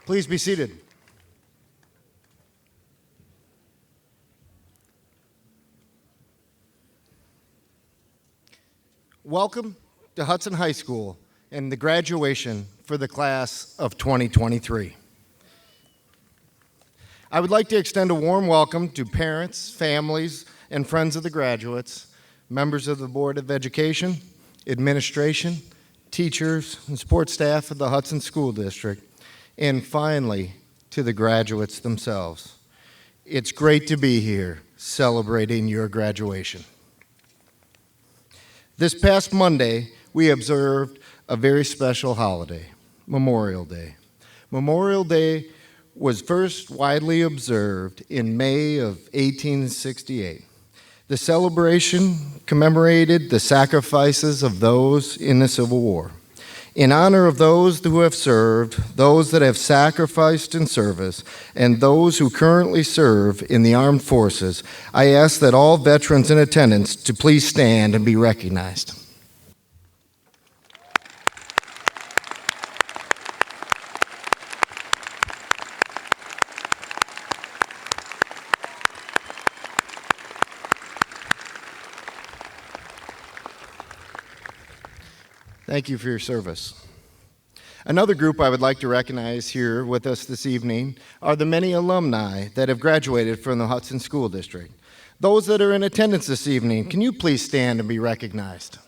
Please be seated. Welcome to Hudson High School and the graduation for the class of 2023. I would like to extend a warm welcome to parents, families, and friends of the graduates, members of the Board of Education, administration, teachers, and support staff of the Hudson School District, and finally, to the graduates themselves. It's great to be here celebrating your graduation. This past Monday, we observed a very special holiday, Memorial Day. Memorial Day was first widely observed in May of 1868. The celebration commemorated the sacrifices of those in the Civil War. In honor of those who have served, those that have sacrificed in service, and those who currently serve in the armed forces, I ask that all veterans in attendance to please stand and be recognized. Thank you for your service. Another group I would like to recognize here with us this evening are the many alumni that have graduated from the Hudson School District. Those that are in attendance this evening, can you please stand and be recognized?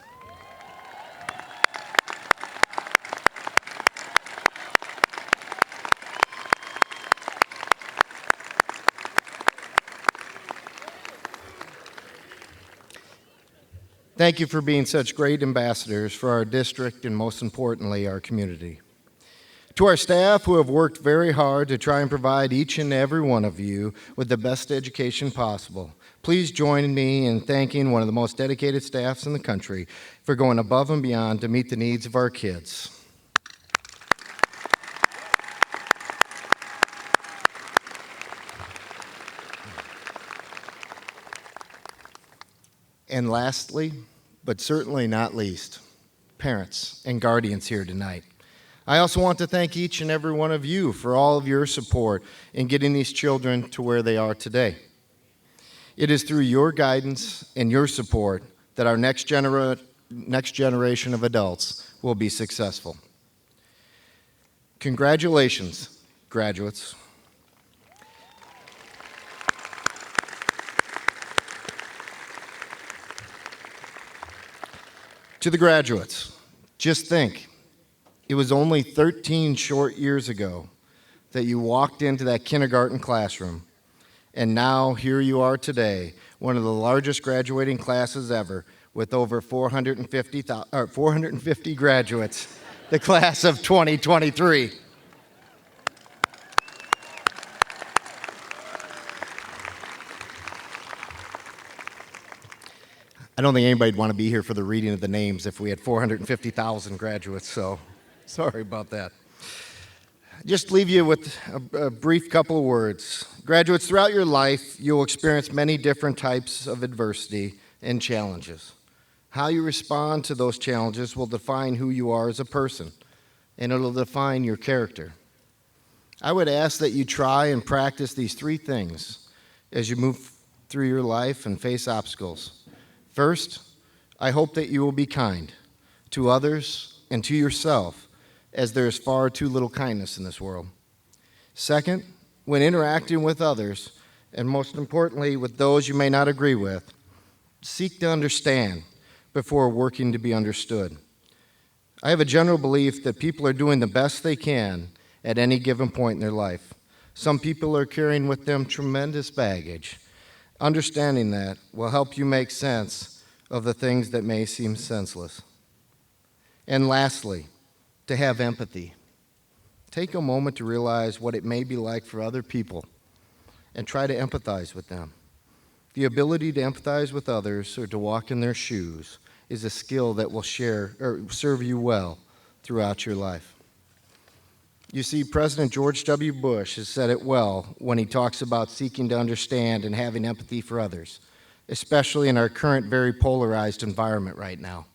Thank you for being such great ambassadors for our district and, most importantly, our community. To our staff who have worked very hard to try and provide each and every one of you with the best education possible, please join me in thanking one of the most dedicated staffs in the country for going above and beyond to meet the needs of our kids. And lastly, but certainly not least, parents and guardians here tonight. I also want to thank each and every one of you for all of your support in getting these children to where they are today. It is through your guidance and your support that our next generation of adults will be successful. Congratulations, graduates. To the graduates, just think, it was only 13 short years ago that you walked into that kindergarten classroom, and now here you are today, one of the largest graduating classes ever, with over 450 graduates, the class of 2023. I don't think anybody'd want to be here for the reading of the names if we had 450,000 graduates, so sorry about that. Just leave you with a brief couple of words. Graduates, throughout your life, you'll experience many different types of adversity and challenges. How you respond to those challenges will define who you are as a person, and it'll define your character. I would ask that you try and practice these three things as you move through your life and face obstacles. First, I hope that you will be kind to others and to yourself, as there is far too little kindness in this world. Second, when interacting with others, and most importantly with those you may not agree with, seek to understand before working to be understood. I have a general belief that people are doing the best they can at any given point in their life. Some people are carrying with them tremendous baggage. Understanding that will help you make sense of the things that may seem senseless. And lastly, to have empathy. Take a moment to realize what it may be like for other people and try to empathize with them. The ability to empathize with others or to walk in their shoes is a skill that will serve you well throughout your life. You see, President George W. Bush has said it well when he talks about seeking to understand and having empathy for others, especially in our current very polarized environment right now.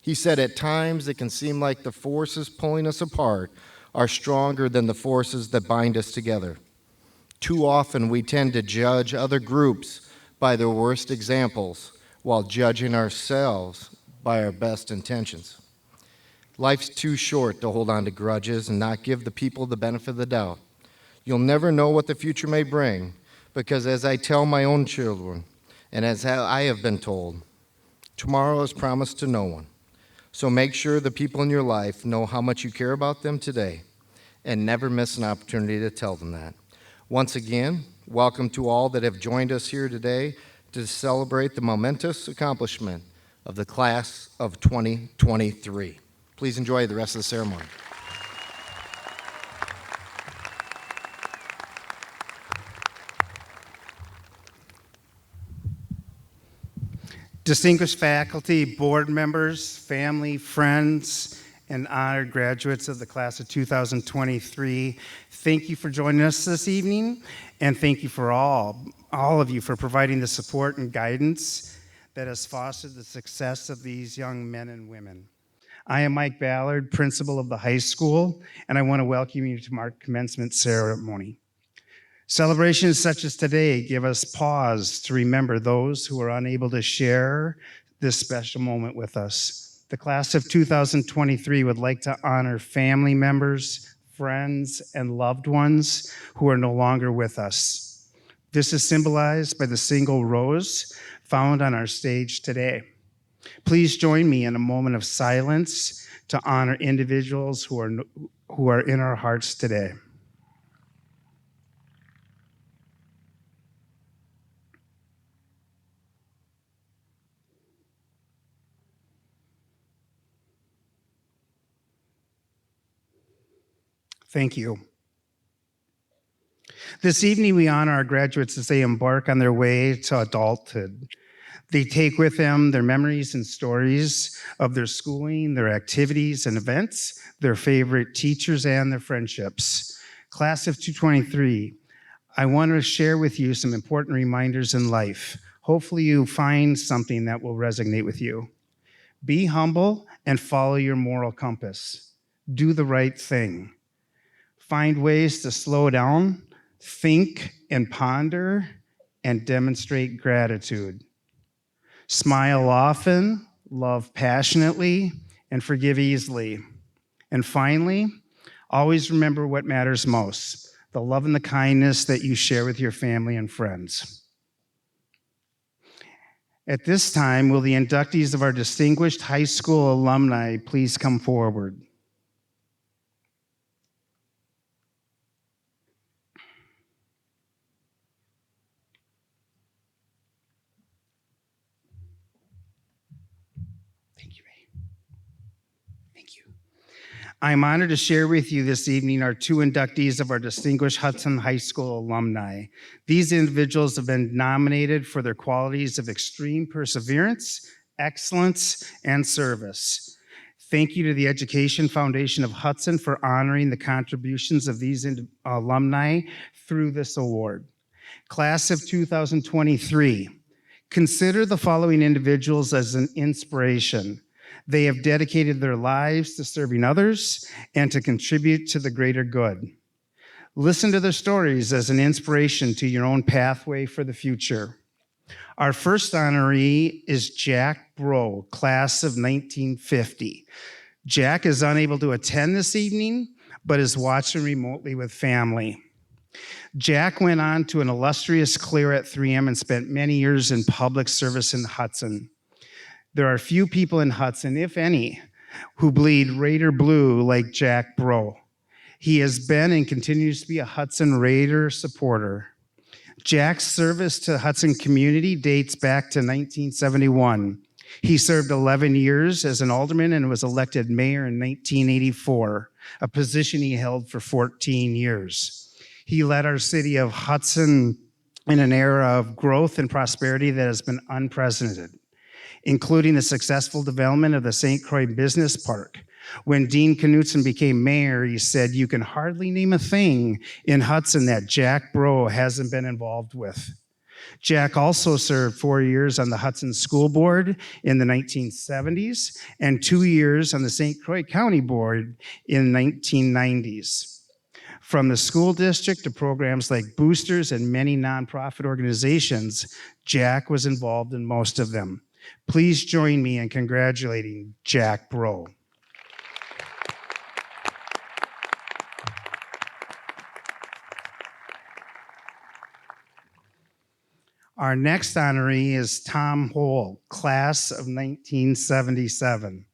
He said, at times it can seem like the forces pulling us apart are stronger than the forces that bind us together. Too often we tend to judge other groups by their worst examples while judging ourselves by our best intentions. Life's too short to hold on to grudges and not give the people the benefit of the doubt. You'll never know what the future may bring, because as I tell my own children, and as I have been told, tomorrow is promised to no one. So make sure the people in your life know how much you care about them today, and never miss an opportunity to tell them that. Once again, welcome to all that have joined us here today to celebrate the momentous accomplishment of the class of 2023. Please enjoy the rest of the ceremony. Distinguished faculty, board members, family, friends, and honored graduates of the class of 2023, thank you for joining us this evening, and thank you for all of you for providing the support and guidance that has fostered the success of these young men and women. I am Mike Ballard, principal of the high school, and I want to welcome you to our commencement ceremony. Celebrations such as today give us pause to remember those who are unable to share this special moment with us. The class of 2023 would like to honor family members, friends, and loved ones who are no longer with us. This is symbolized by the single rose found on our stage today. Please join me in a moment of silence to honor individuals who are in our hearts today. Thank you. This evening, we honor our graduates as they embark on their way to adulthood. They take with them their memories and stories of their schooling, their activities and events, their favorite teachers, and their friendships. Class of 2023, I want to share with you some important reminders in life. Hopefully, you find something that will resonate with you. Be humble and follow your moral compass. Do the right thing. Find ways to slow down, think and ponder, and demonstrate gratitude. Smile often, love passionately, and forgive easily. And finally, always remember what matters most, the love and the kindness that you share with your family and friends. At this time, will the inductees of our distinguished high school alumni please come forward? I am honored to share with you this evening our two inductees of our distinguished Hudson High School alumni. These individuals have been nominated for their qualities of extreme perseverance, excellence, and service. Thank you to the Education Foundation of Hudson for honoring the contributions of these alumni through this award. Class of 2023, consider the following individuals as an inspiration. They have dedicated their lives to serving others and to contribute to the greater good. Listen to their stories as an inspiration to your own pathway for the future. Our first honoree is Jack Bro, class of 1950. Jack is unable to attend this evening, but is watching remotely with family. Jack went on to an illustrious career at 3M and spent many years in public service in Hudson. There are few people in Hudson, if any, who bleed Raider blue like Jack Bro. He has been and continues to be a Hudson Raider supporter. Jack's service to the Hudson community dates back to 1971. He served 11 years as an alderman and was elected mayor in 1984, a position he held for 14 years. He led our city of Hudson in an era of growth and prosperity that has been unprecedented, including the successful development of the St. Croix Business Park. When Dean Knutson became mayor, he said, "You can hardly name a thing in Hudson that Jack Bro hasn't been involved with." Jack also served 4 years on the Hudson School Board in the 1970s and 2 years on the St. Croix County Board in 1990s. From the school district to programs like Boosters and many nonprofit organizations, Jack was involved in most of them. Please join me in congratulating Jack Bro. Our next honoree is Tom Hole, class of 1977.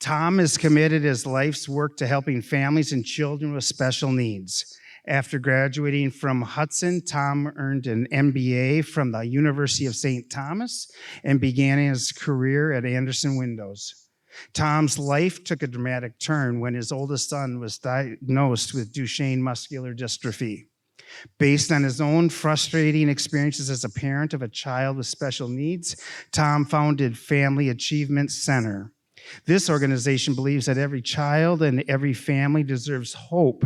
Tom has committed his life's work to helping families and children with special needs. After graduating from Hudson, Tom earned an MBA from the University of St. Thomas and began his career at Anderson Windows. Tom's life took a dramatic turn when his oldest son was diagnosed with Duchenne muscular dystrophy. Based on his own frustrating experiences as a parent of a child with special needs, Tom founded Family Achievement Center. This organization believes that every child and every family deserves hope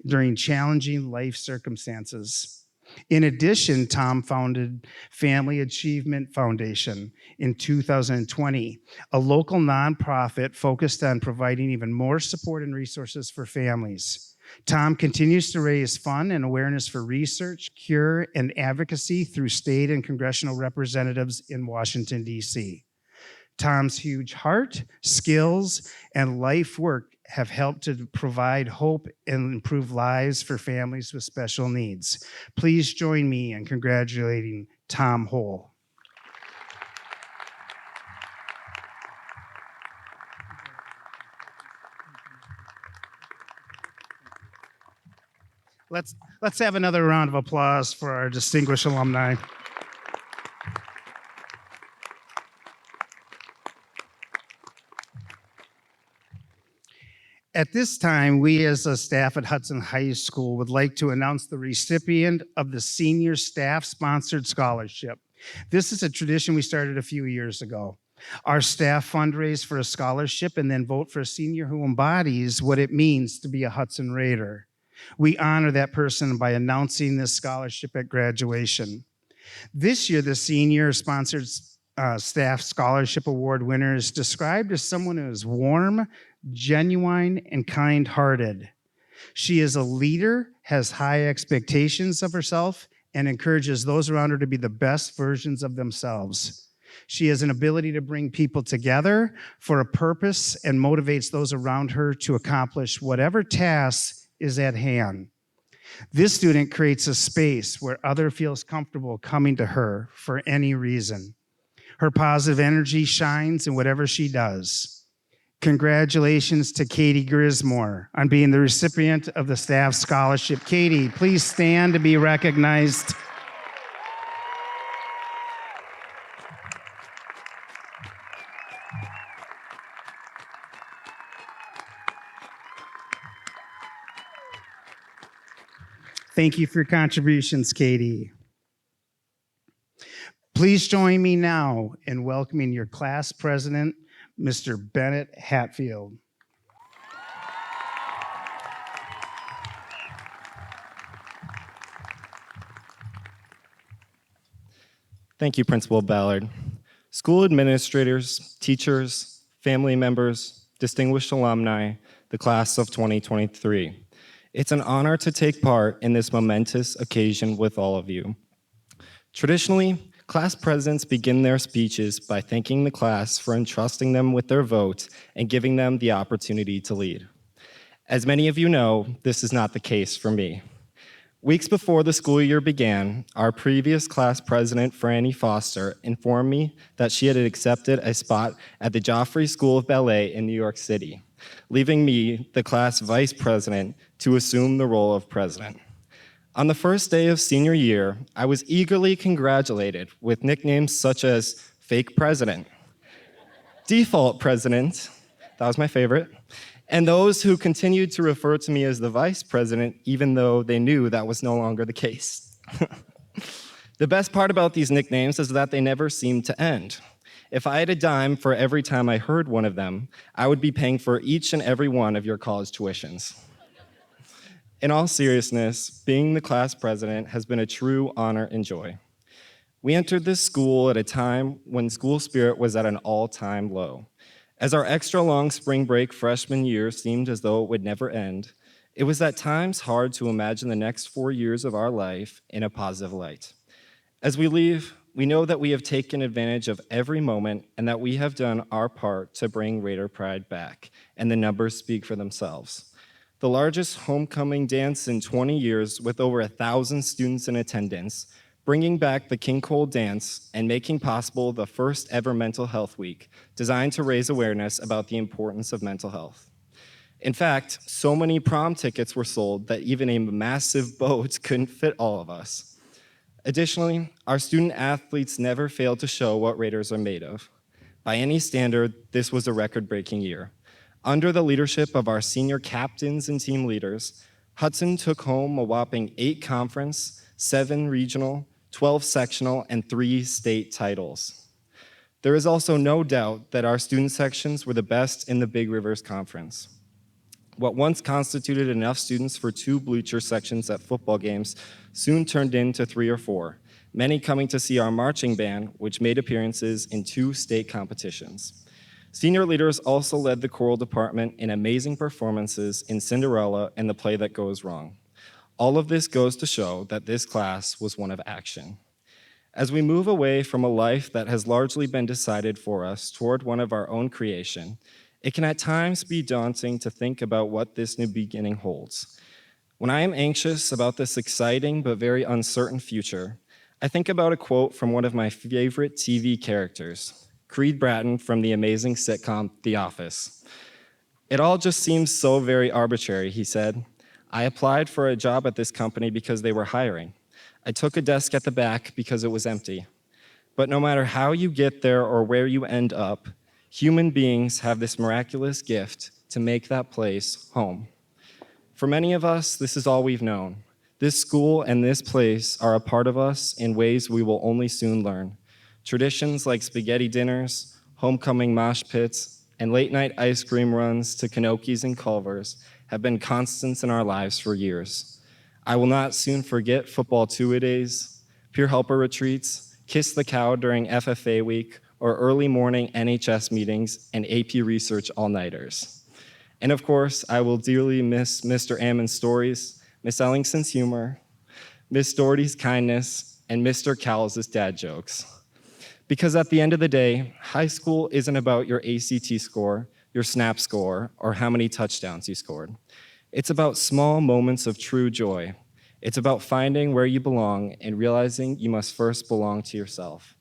during challenging life circumstances. In addition, Tom founded Family Achievement Foundation in 2020, a local nonprofit focused on providing even more support and resources for families. Tom continues to raise funds and awareness for research, cure, and advocacy through state and congressional representatives in Washington, D.C. Tom's huge heart, skills, and life work have helped to provide hope and improve lives for families with special needs. Please join me in congratulating Tom Hole. Let's have another round of applause for our distinguished alumni. At this time, we as a staff at Hudson High School would like to announce the recipient of the Senior Staff-Sponsored Scholarship. This is a tradition we started a few years ago. Our staff fundraise for a scholarship and then vote for a senior who embodies what it means to be a Hudson Raider. We honor that person by announcing this scholarship at graduation. This year, the Senior Sponsored Staff Scholarship Award winner is described as someone who is warm, genuine, and kind-hearted. She is a leader, has high expectations of herself, and encourages those around her to be the best versions of themselves. She has an ability to bring people together for a purpose and motivates those around her to accomplish whatever task is at hand. This student creates a space where others feels comfortable coming to her for any reason. Her positive energy shines in whatever she does. Congratulations to Katie Grismore on being the recipient of the staff scholarship. Katie, please stand to be recognized. Thank you for your contributions, Katie. Please join me now in welcoming your class president, Mr. Bennett Hatfield. Thank you, Principal Ballard. School administrators, teachers, family members, distinguished alumni, the class of 2023. It's an honor to take part in this momentous occasion with all of you. Traditionally, class presidents begin their speeches by thanking the class for entrusting them with their vote and giving them the opportunity to lead. As many of you know, this is not the case for me. Weeks before the school year began, our previous class president, Franny Foster, informed me that she had accepted a spot at the Joffrey School of Ballet in New York City, leaving me, the class vice president, to assume the role of president. On the first day of senior year, I was eagerly congratulated with nicknames such as Fake President, Default President, that was my favorite, and those who continued to refer to me as the Vice President even though they knew that was no longer the case. The best part about these nicknames is that they never seemed to end. If I had a dime for every time I heard one of them, I would be paying for each and every one of your college tuitions. In all seriousness, being the class president has been a true honor and joy. We entered this school at a time when school spirit was at an all-time low. As our extra long spring break freshman year seemed as though it would never end, it was at times hard to imagine the next 4 years of our life in a positive light. As we leave, we know that we have taken advantage of every moment and that we have done our part to bring Raider pride back, and the numbers speak for themselves. The largest homecoming dance in 20 years with over 1,000 students in attendance, bringing back the King Cole dance and making possible the first ever mental health week designed to raise awareness about the importance of mental health. In fact, so many prom tickets were sold that even a massive boat couldn't fit all of us. Additionally, our student athletes never failed to show what Raiders are made of. By any standard, this was a record-breaking year. Under the leadership of our senior captains and team leaders, Hudson took home a whopping 8 conference, 7 regional, 12 sectional, and 3 state titles. There is also no doubt that our student sections were the best in the Big Rivers Conference. What once constituted enough students for 2 bleacher sections at football games soon turned into 3 or 4, many coming to see our marching band, which made appearances in 2 state competitions. Senior leaders also led the choral department in amazing performances in Cinderella and The Play That Goes Wrong. All of this goes to show that this class was one of action. As we move away from a life that has largely been decided for us toward one of our own creation, it can at times be daunting to think about what this new beginning holds. When I am anxious about this exciting but very uncertain future, I think about a quote from one of my favorite TV characters, Creed Bratton from the amazing sitcom The Office. "It all just seems so very arbitrary," he said. "I applied for a job at this company because they were hiring. I took a desk at the back because it was empty. But no matter how you get there or where you end up, human beings have this miraculous gift to make that place home." For many of us, this is all we've known. This school and this place are a part of us in ways we will only soon learn. Traditions like spaghetti dinners, homecoming mosh pits, and late-night ice cream runs to Kanokis and Culvers have been constants in our lives for years. I will not soon forget football two-a-days, peer helper retreats, kiss the cow during FFA week, or early morning NHS meetings and AP research all-nighters. And of course, I will dearly miss Mr. Ammon's stories, Miss Ellingson's humor, Miss Doherty's kindness, and Mr. Cowles' dad jokes. Because at the end of the day, high school isn't about your ACT score, your SNAP score, or how many touchdowns you scored. It's about small moments of true joy. It's about finding where you belong and realizing you must first belong to yourself.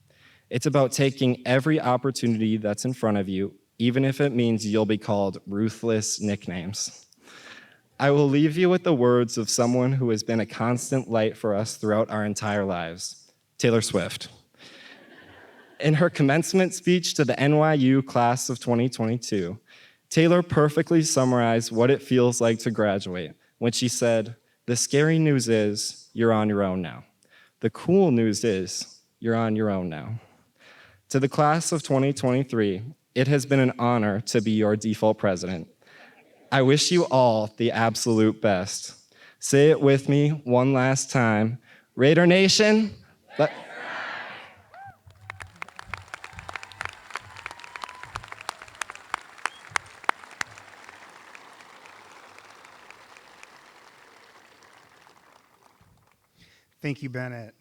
It's about taking every opportunity that's in front of you, even if it means you'll be called ruthless nicknames. I will leave you with the words of someone who has been a constant light for us throughout our entire lives, Taylor Swift. In her commencement speech to the NYU class of 2022, Taylor perfectly summarized what it feels like to graduate when she said, "The scary news is you're on your own now. The cool news is you're on your own now." To the class of 2023, it has been an honor to be your default president. I wish you all the absolute best. Say it with me one last time. Raider Nation, Thank you, Bennett.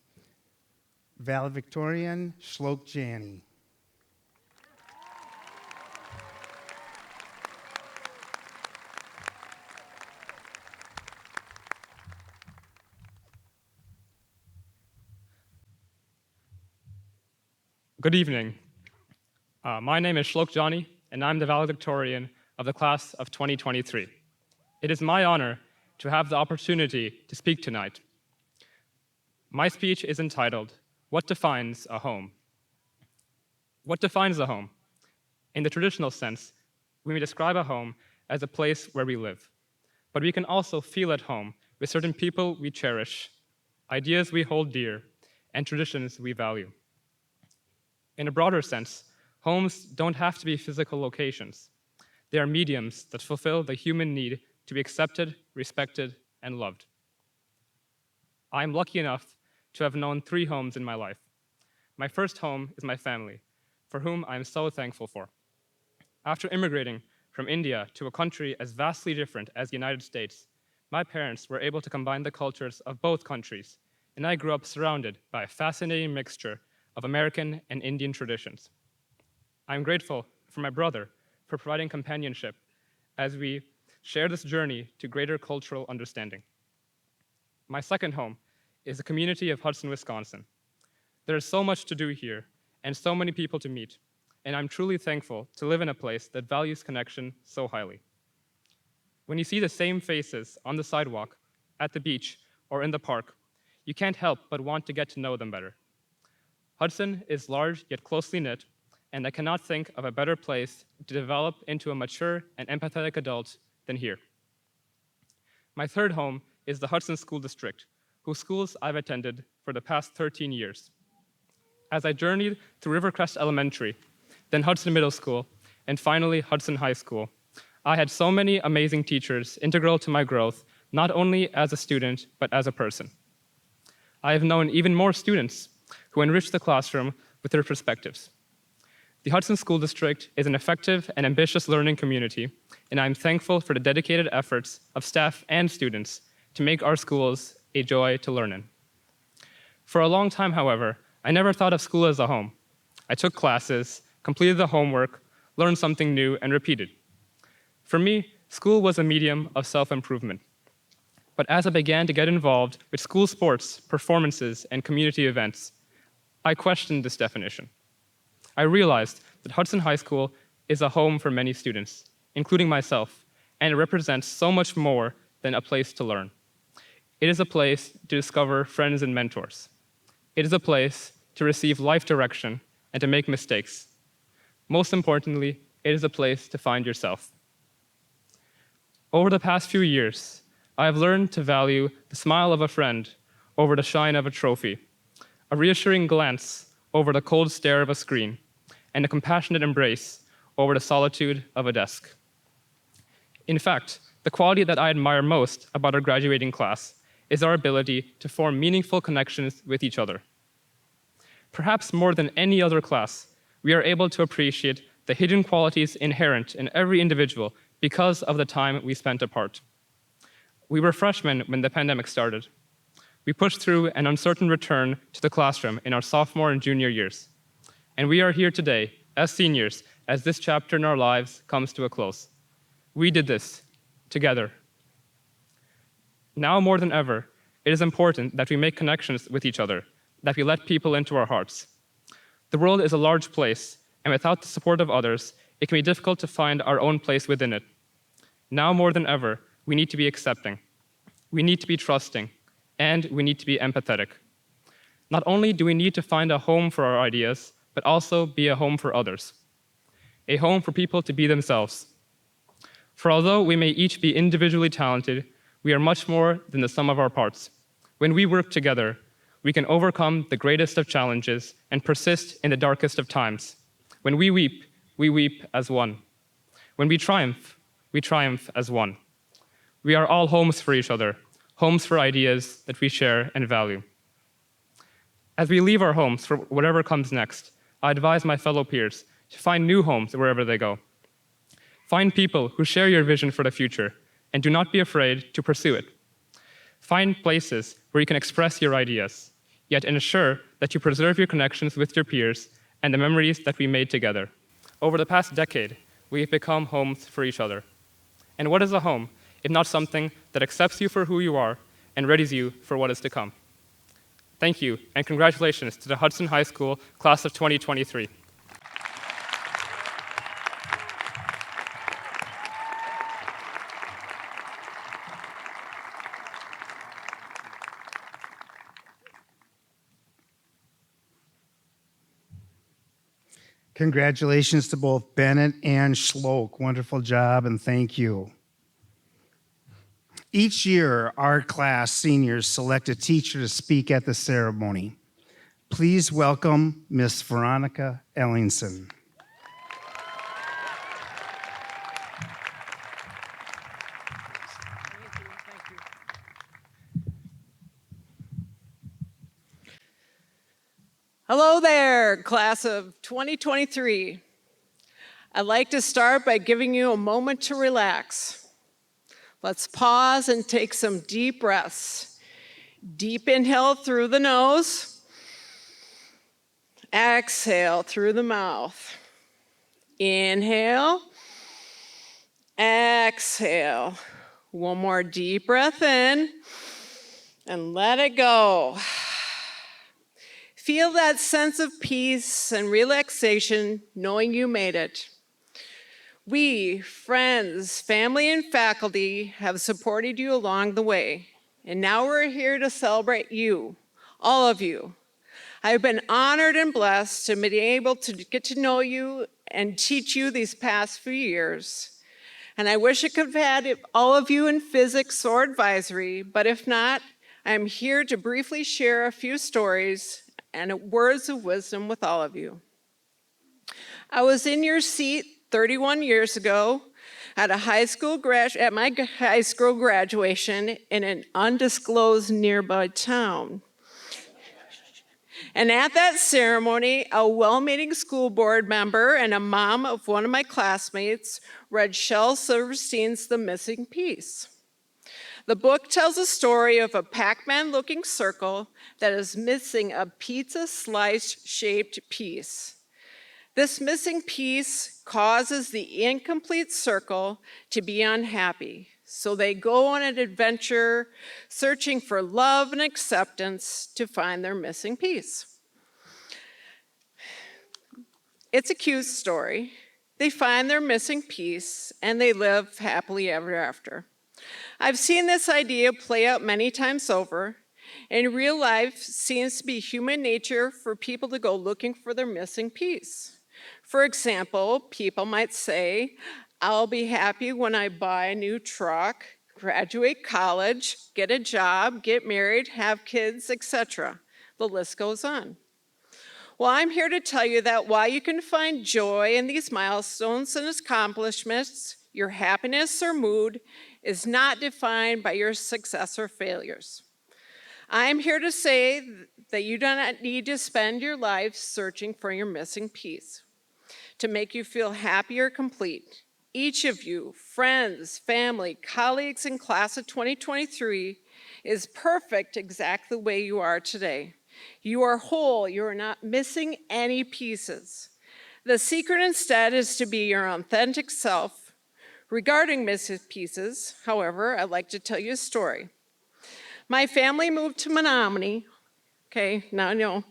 Valedictorian, Shlok Jani. Good evening. My name is Shlok Jani, and I'm the valedictorian of the class of 2023. It is my honor to have the opportunity to speak tonight. My speech is entitled, "What Defines a Home?" What defines a home? In the traditional sense, we may describe a home as a place where we live, but we can also feel at home with certain people we cherish, ideas we hold dear, and traditions we value. In a broader sense, homes don't have to be physical locations. They are mediums that fulfill the human need to be accepted, respected, and loved. I am lucky enough to have known 3 homes in my life. My first home is my family, for whom I am so thankful for. After immigrating from India to a country as vastly different as the United States, my parents were able to combine the cultures of both countries, and I grew up surrounded by a fascinating mixture of American and Indian traditions. I'm grateful for my brother for providing companionship as we share this journey to greater cultural understanding. My second home is the community of Hudson, Wisconsin. There is so much to do here and so many people to meet, and I'm truly thankful to live in a place that values connection so highly. When you see the same faces on the sidewalk, at the beach, or in the park, you can't help but want to get to know them better. Hudson is large yet closely knit, and I cannot think of a better place to develop into a mature and empathetic adult than here. My third home is the Hudson School District, whose schools I've attended for the past 13 years. As I journeyed through Rivercrest Elementary, then Hudson Middle School, and finally Hudson High School, I had so many amazing teachers integral to my growth, not only as a student, but as a person. I have known even more students who enrich the classroom with their perspectives. The Hudson School District is an effective and ambitious learning community, and I'm thankful for the dedicated efforts of staff and students to make our schools a joy to learn in. For a long time, however, I never thought of school as a home. I took classes, completed the homework, learned something new, and repeated. For me, school was a medium of self-improvement. But as I began to get involved with school sports, performances, and community events, I questioned this definition. I realized that Hudson High School is a home for many students, including myself, and it represents so much more than a place to learn. It is a place to discover friends and mentors. It is a place to receive life direction and to make mistakes. Most importantly, it is a place to find yourself. Over the past few years, I have learned to value the smile of a friend over the shine of a trophy, a reassuring glance over the cold stare of a screen, and a compassionate embrace over the solitude of a desk. In fact, the quality that I admire most about our graduating class is our ability to form meaningful connections with each other. Perhaps more than any other class, we are able to appreciate the hidden qualities inherent in every individual because of the time we spent apart. We were freshmen when the pandemic started. We pushed through an uncertain return to the classroom in our sophomore and junior years. And we are here today as seniors as this chapter in our lives comes to a close. We did this together. Now more than ever, it is important that we make connections with each other, that we let people into our hearts. The world is a large place, and without the support of others, it can be difficult to find our own place within it. Now more than ever, we need to be accepting. We need to be trusting, and we need to be empathetic. Not only do we need to find a home for our ideas, but also be a home for others. A home for people to be themselves. For although we may each be individually talented, we are much more than the sum of our parts. When we work together, we can overcome the greatest of challenges and persist in the darkest of times. When we weep as one. When we triumph as one. We are all homes for each other, homes for ideas that we share and value. As we leave our homes for whatever comes next, I advise my fellow peers to find new homes wherever they go. Find people who share your vision for the future, and do not be afraid to pursue it. Find places where you can express your ideas, yet ensure that you preserve your connections with your peers and the memories that we made together. Over the past decade, we have become homes for each other. And what is a home, if not something that accepts you for who you are and readies you for what is to come? Thank you, and congratulations to the Hudson High School class of 2023. Congratulations to both Bennett and Schlock. Wonderful job, and thank you. Each year, our class seniors select a teacher to speak at the ceremony. Please welcome Miss Veronica Ellingson. Hello, Hello there, class of 2023. I'd like to start by giving you a moment to relax. Let's pause and take some deep breaths. Deep inhale through the nose. Exhale through the mouth. Inhale. Exhale. One more deep breath in and let it go. Feel that sense of peace and relaxation knowing you made it. We, friends, family, and faculty have supported you along the way, and now we're here to celebrate you, all of you. I've been honored and blessed to be able to get to know you and teach you these past few years. And I wish I could have had all of you in physics or advisory, but if not, I'm here to briefly share a few stories and words of wisdom with all of you. I was in your seat 31 years ago at my high school graduation in an undisclosed nearby town. And at that ceremony, a well-meaning school board member and a mom of one of my classmates read Shel Silverstein's The Missing Piece. The book tells a story of a Pac-Man-looking circle that is missing a pizza slice-shaped piece. This missing piece causes the incomplete circle to be unhappy, so they go on an adventure searching for love and acceptance to find their missing piece. It's a cute story. They find their missing piece and they live happily ever after. I've seen this idea play out many times over. In real life, seems to be human nature for people to go looking for their missing piece. For example, people might say, I'll be happy when I buy a new truck, graduate college, get a job, get married, have kids, etc. The list goes on. Well, I'm here to tell you that while you can find joy in these milestones and accomplishments, your happiness or mood is not defined by your success or failures. I'm here to say that you do not need to spend your life searching for your missing piece to make you feel happy or complete. Each of you, friends, family, colleagues, and class of 2023 is perfect exactly the way you are today. You are whole, you are not missing any pieces. The secret instead is to be your authentic self. Regarding missing pieces, however, I'd like to tell you a story. My family moved to Menominee. Okay, now I know.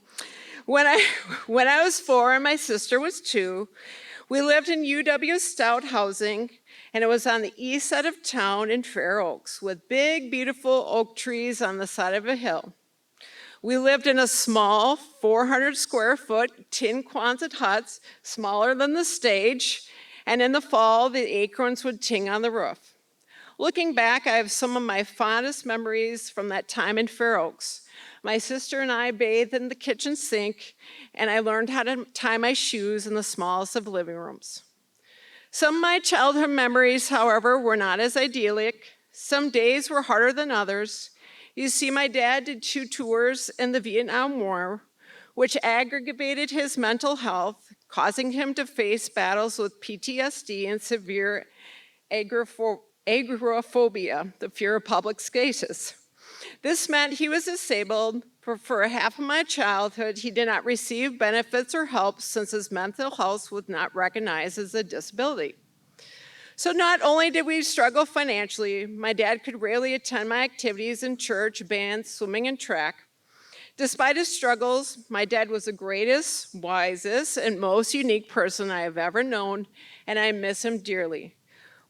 When I was 4 and my sister was 2, we lived in UW Stout housing, and it was on the east side of town in Fair Oaks with big, beautiful oak trees on the side of a hill. We lived in a small 400 square foot tin Quonset huts, smaller than the stage, and in the fall, the acorns would ting on the roof. Looking back, I have some of my fondest memories from that time in Fair Oaks. My sister and I bathed in the kitchen sink, and I learned how to tie my shoes in the smallest of living rooms. Some of my childhood memories, however, were not as idyllic. Some days were harder than others. You see, my dad did 2 tours in the Vietnam War, which aggravated his mental health, causing him to face battles with PTSD and severe agoraphobia, the fear of public spaces. This meant he was disabled. For half of my childhood, he did not receive benefits or help since his mental health was not recognized as a disability. So not only did we struggle financially, my dad could rarely attend my activities in church, band, swimming, and track. Despite his struggles, my dad was the greatest, wisest, and most unique person I have ever known, and I miss him dearly.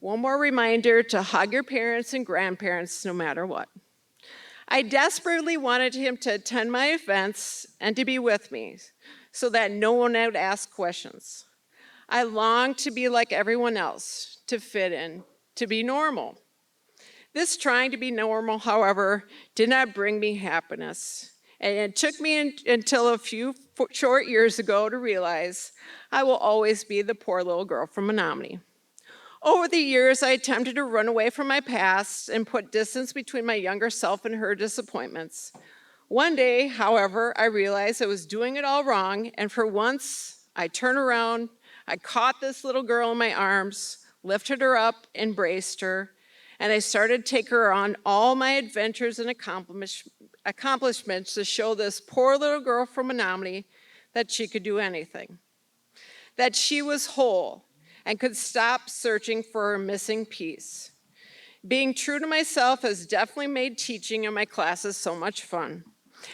One more reminder to hug your parents and grandparents no matter what. I desperately wanted him to attend my events and to be with me so that no one would ask questions. I longed to be like everyone else, to fit in, to be normal. This trying to be normal, however, did not bring me happiness. And it took me until a few short years ago to realize I will always be the poor little girl from Menominee. Over the years, I attempted to run away from my past and put distance between my younger self and her disappointments. One day, however, I realized I was doing it all wrong, and for once, I turned around, I caught this little girl in my arms, lifted her up, embraced her, and I started to take her on all my adventures and accomplishments to show this poor little girl from Menominee that she could do anything, that she was whole and could stop searching for her missing piece. Being true to myself has definitely made teaching in my classes so much fun.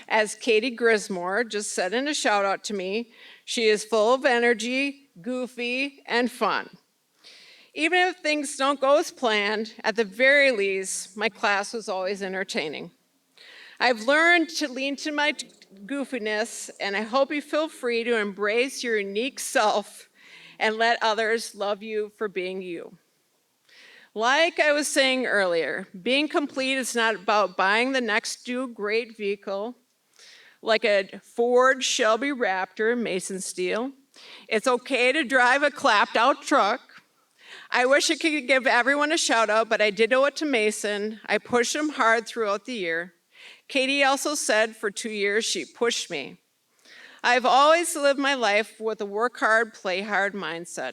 As Katie Grismore just said in a shout out to me, she is full of energy, goofy, and fun. Even if things don't go as planned, at the very least, my class was always entertaining. I've learned to lean to my goofiness, and I hope you feel free to embrace your unique self and let others love you for being you. Like I was saying earlier, being complete is not about buying the next new great vehicle, like a Ford Shelby Raptor Mason Steel. It's okay to drive a clapped out truck. I wish I could give everyone a shout out, but I did owe it to Mason. I pushed him hard throughout the year. Katie also said for 2 years she pushed me. I've always lived my life with a work hard, play hard mindset.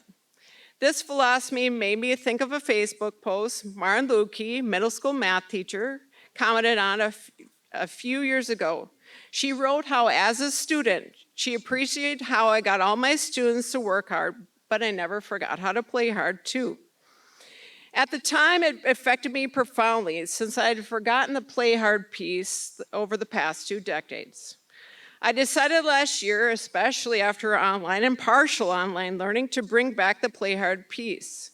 This philosophy made me think of a Facebook post Martin Lukey, middle school math teacher, commented on a few years ago. She wrote how, as a student, she appreciated how I got all my students to work hard, but I never forgot how to play hard, too. At the time, it affected me profoundly, since I had forgotten the play hard piece over the past 2 decades. I decided last year, especially after online and partial online learning, to bring back the play hard piece.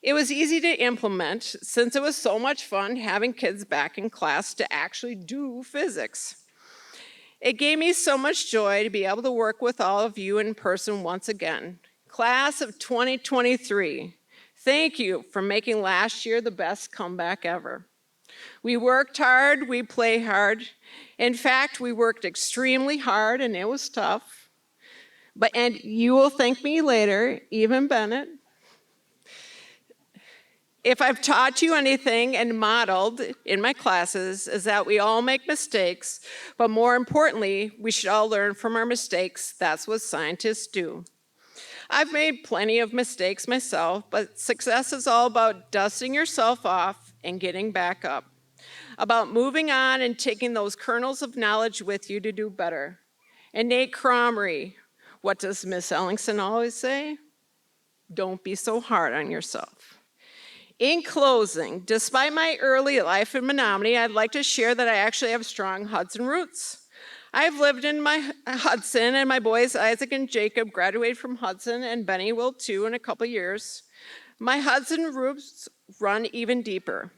It was easy to implement, since it was so much fun having kids back in class to actually do physics. It gave me so much joy to be able to work with all of you in person once again. Class of 2023, thank you for making last year the best comeback ever. We worked hard, we played hard. In fact, we worked extremely hard and it was tough. And you will thank me later, even Bennett. If I've taught you anything and modeled in my classes is that we all make mistakes, but more importantly, we should all learn from our mistakes. That's what scientists do. I've made plenty of mistakes myself, but success is all about dusting yourself off and getting back up, about moving on and taking those kernels of knowledge with you to do better. Innate Cromery, what does Miss Ellingson always say? Don't be so hard on yourself. In closing, despite my early life in Menominee, I'd like to share that I actually have strong Hudson roots. I've lived in my Hudson, and my boys Isaac and Jacob graduated from Hudson, and Benny will too in a couple years. My Hudson roots run even deeper.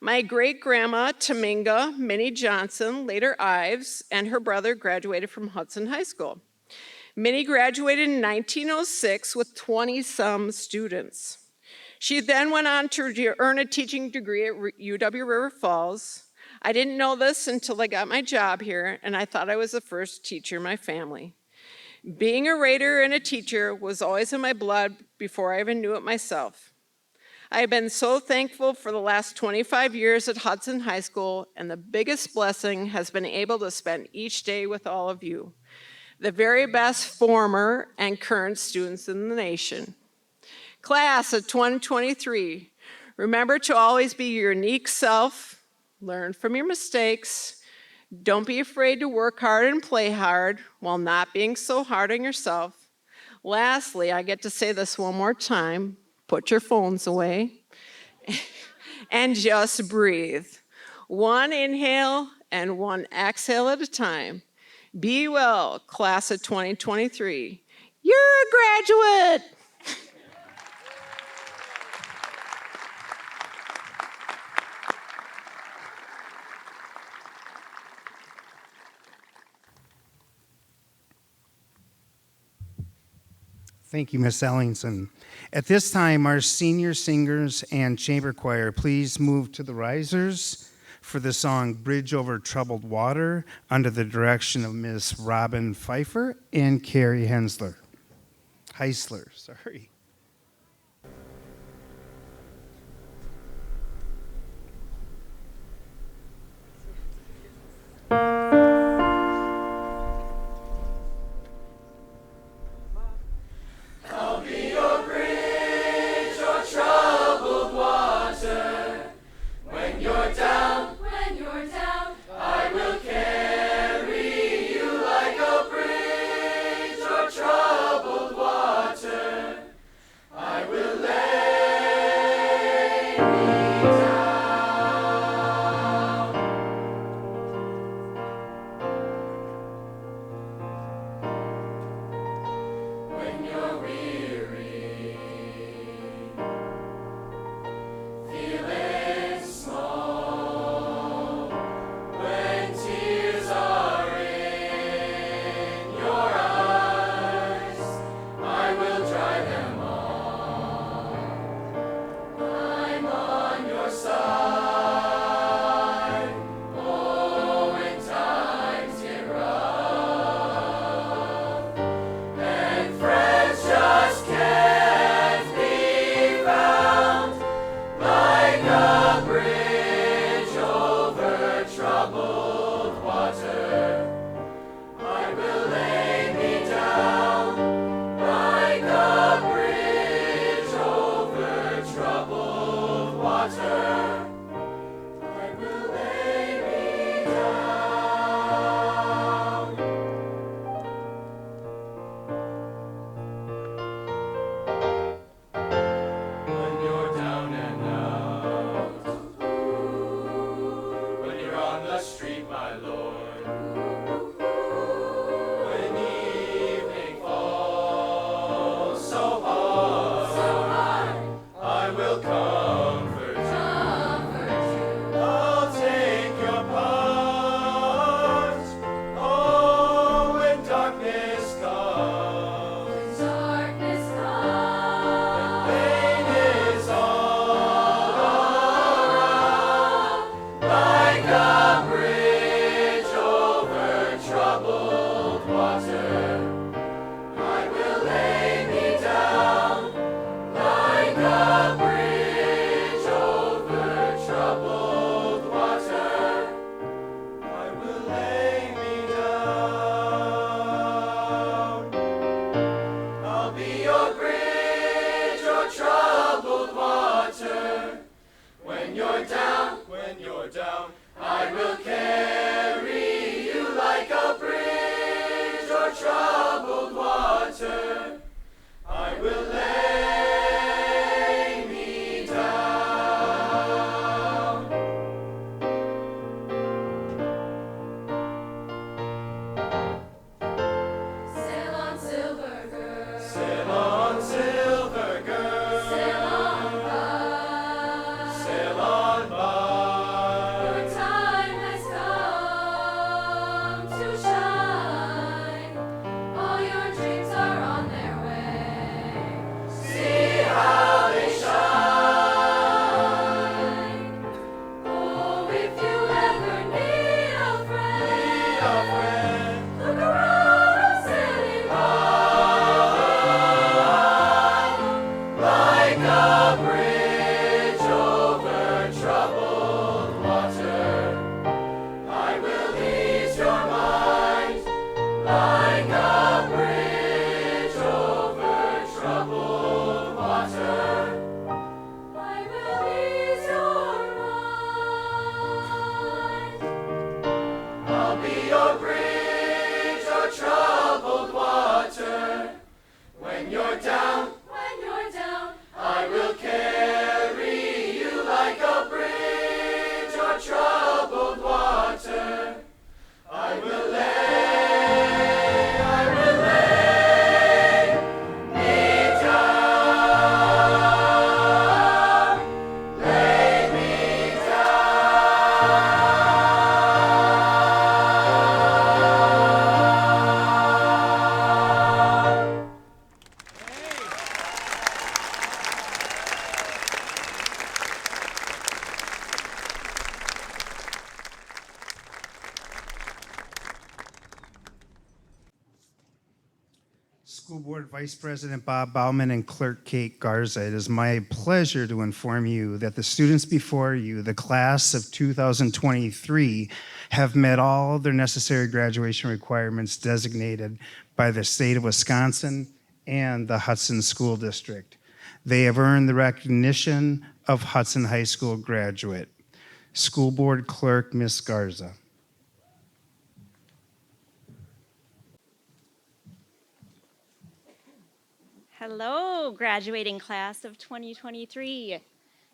My great-grandma, Taminga Minnie Johnson, later Ives, and her brother graduated from Hudson High School. Minnie graduated in 1906 with 20-some students. She then went on to earn a teaching degree at UW River Falls. I didn't know this until I got my job here, and I thought I was the first teacher in my family. Being a Raider and a teacher was always in my blood before I even knew it myself. I have been so thankful for the last 25 years at Hudson High School, and the biggest blessing has been able to spend each day with all of you, the very best former and current students in the nation. Class of 2023, remember to always be your unique self, learn from your mistakes, don't be afraid to work hard and play hard while not being so hard on yourself. Lastly, I get to say this one more time, put your phones away and just breathe. One inhale and one exhale at a time. Be well, class of 2023. You're a graduate. Thank you, Ms. Ellingson. At this time, our senior singers and chamber choir, please move to the risers for the song Bridge Over Troubled Water under the direction of Ms. Robin Pfeiffer and Carrie Heisler. Sail on, silver girl. Sail on, silver girl. Sail on by. Sail on by. Your time has come to shine. All your dreams are on their way. See how they shine. Oh, if you ever need a friend, look around, I'm sailing by, like a bridge over troubled water. I will ease your mind, like a bridge over troubled water. I will ease your mind. I'll be your bridge or troubled water. When you're down, I will carry you like a bridge or troubled water. I will lay me down, lay me down. School Board Vice President Bob Bauman and Clerk Kate Garza, it is my pleasure to inform you that the students before you, the class of 2023, have met all their necessary graduation requirements designated by the state of Wisconsin and the Hudson School District. They have earned the recognition of Hudson High School graduate. School Board Clerk, Ms. Garza. Hello, graduating class of 2023.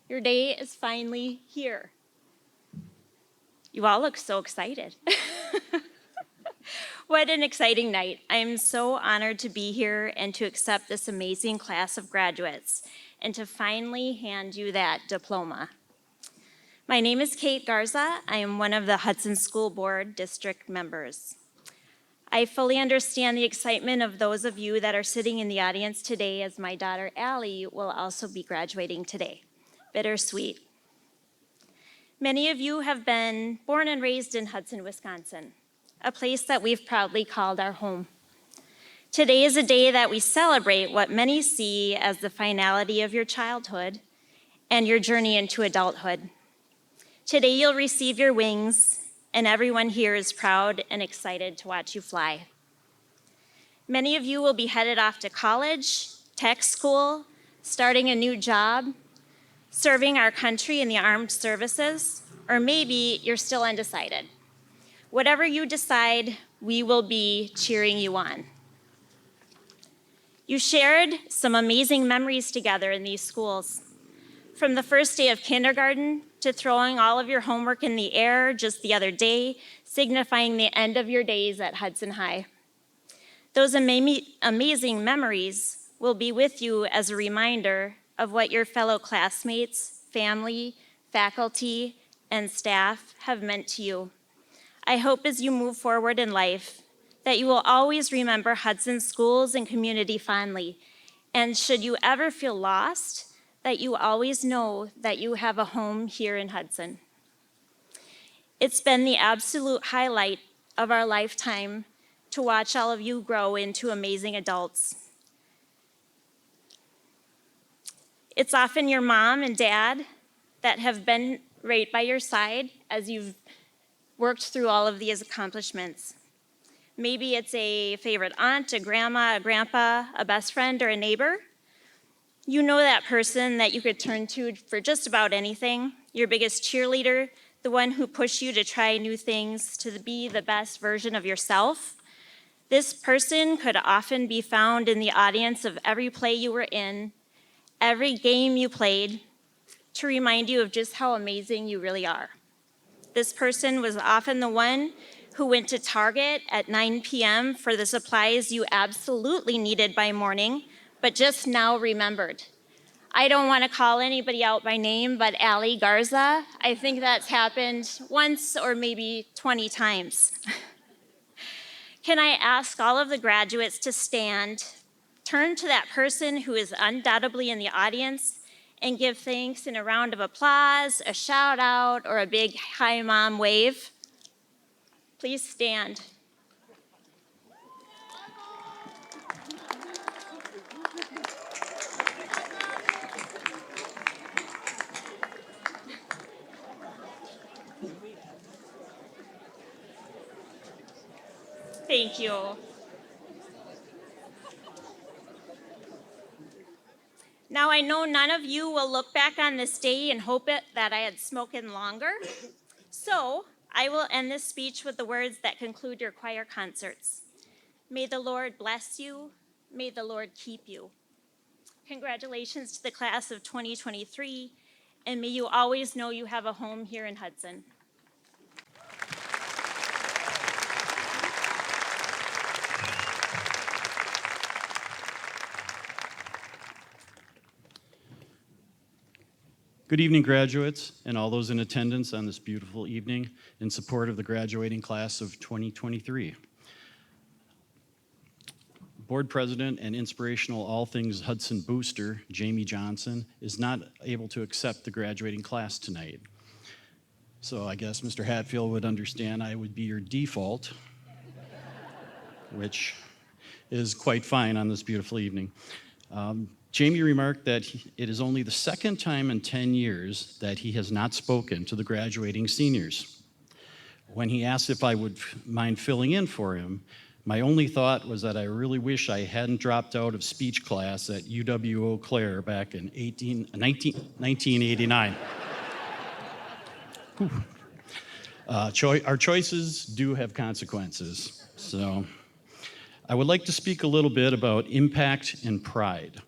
Your day is finally here. You all look so excited. What an exciting night. I am so honored to be here and to accept this amazing class of graduates and to finally hand you that diploma. My name is Kate Garza. I am one of the Hudson School Board District members. I fully understand the excitement of those of you that are sitting in the audience today, as my daughter Allie will also be graduating today. Bittersweet. Many of you have been born and raised in Hudson, Wisconsin, a place that we've proudly called our home. Today is a day that we celebrate what many see as the finality of your childhood and your journey into adulthood. Today you'll receive your wings, and everyone here is proud and excited to watch you fly. Many of you will be headed off to college, tech school, starting a new job, serving our country in the armed services, or maybe you're still undecided. Whatever you decide, we will be cheering you on. You shared some amazing memories together in these schools. From the first day of kindergarten to throwing all of your homework in the air just the other day, signifying the end of your days at Hudson High. Those amazing memories will be with you as a reminder of what your fellow classmates, family, faculty, and staff have meant to you. I hope as you move forward in life that you will always remember Hudson schools and community fondly. And should you ever feel lost, that you always know that you have a home here in Hudson. It's been the absolute highlight of our lifetime to watch all of you grow into amazing adults. It's often your mom and dad that have been right by your side as you've worked through all of these accomplishments. Maybe it's a favorite aunt, a grandma, a grandpa, a best friend, or a neighbor. You know that person that you could turn to for just about anything, your biggest cheerleader, the one who pushed you to try new things, to be the best version of yourself. This person could often be found in the audience of every play you were in, every game you played, to remind you of just how amazing you really are. This person was often the one who went to Target at 9 p.m. for the supplies you absolutely needed by morning, but just now remembered. I don't want to call anybody out by name, but Allie Garza, I think that's happened once or maybe 20 times. Can I ask all of the graduates to stand, turn to that person who is undoubtedly in the audience, and give thanks in a round of applause, a shout out, or a big hi mom wave? Please stand. Thank you. Now I know none of you will look back on this day and hope that I had spoken longer. So I will end this speech with the words that conclude your choir concerts. May the Lord bless you. May the Lord keep you. Congratulations to the class of 2023, and may you always know you have a home here in Hudson. Good evening, graduates, and all those in attendance on this beautiful evening in support of the graduating class of 2023. Board President and inspirational all things Hudson booster, Jamie Johnson, is not able to accept the graduating class tonight. So I guess Mr. Hatfield would understand I would be your default, which is quite fine on this beautiful evening. Jamie remarked that it is only the second time in 10 years that he has not spoken to the graduating seniors. When he asked if I would mind filling in for him, my only thought was that I really wish I hadn't dropped out of speech class at UW Eau Claire back in 1989. Our choices do have consequences. So I would like to speak a little bit about impact and pride.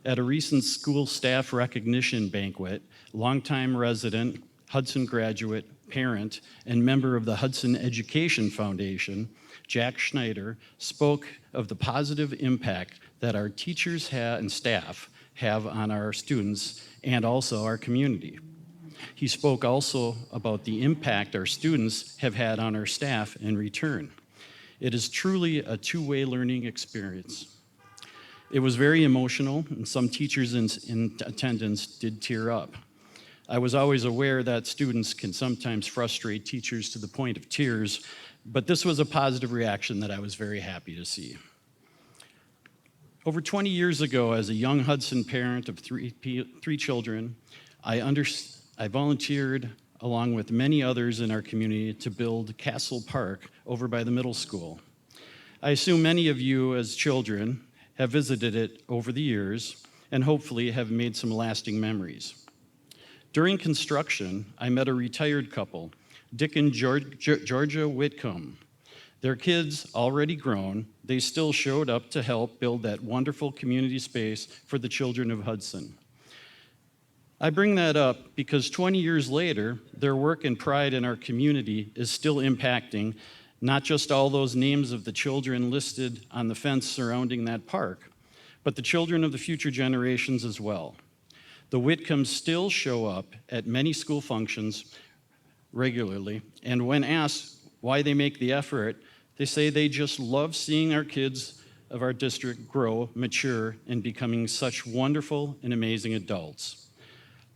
At a recent school staff recognition banquet, longtime resident, Hudson graduate, parent, and member of the Hudson Education Foundation, Jack Schneider, spoke of the positive impact that our teachers and staff have on our students and also our community. He spoke also about the impact our students have had on our staff in return. It is truly a two-way learning experience. It was very emotional, and some teachers in attendance did tear up. I was always aware that students can sometimes frustrate teachers to the point of tears, but this was a positive reaction that I was very happy to see. Over 20 years ago, as a young Hudson parent of three children, I volunteered along with many others in our community to build Castle Park over by the middle school. I assume many of you as children have visited it over the years and hopefully have made some lasting memories. During construction, I met a retired couple, Dick and Georgia Whitcomb. Their kids already grown, they still showed up to help build that wonderful community space for the children of Hudson. I bring that up because 20 years later, their work and pride in our community is still impacting not just all those names of the children listed on the fence surrounding that park, but the children of the future generations as well. The Whitcombs still show up at many school functions regularly, and when asked why they make the effort, they say they just love seeing our kids of our district grow, mature, and becoming such wonderful and amazing adults.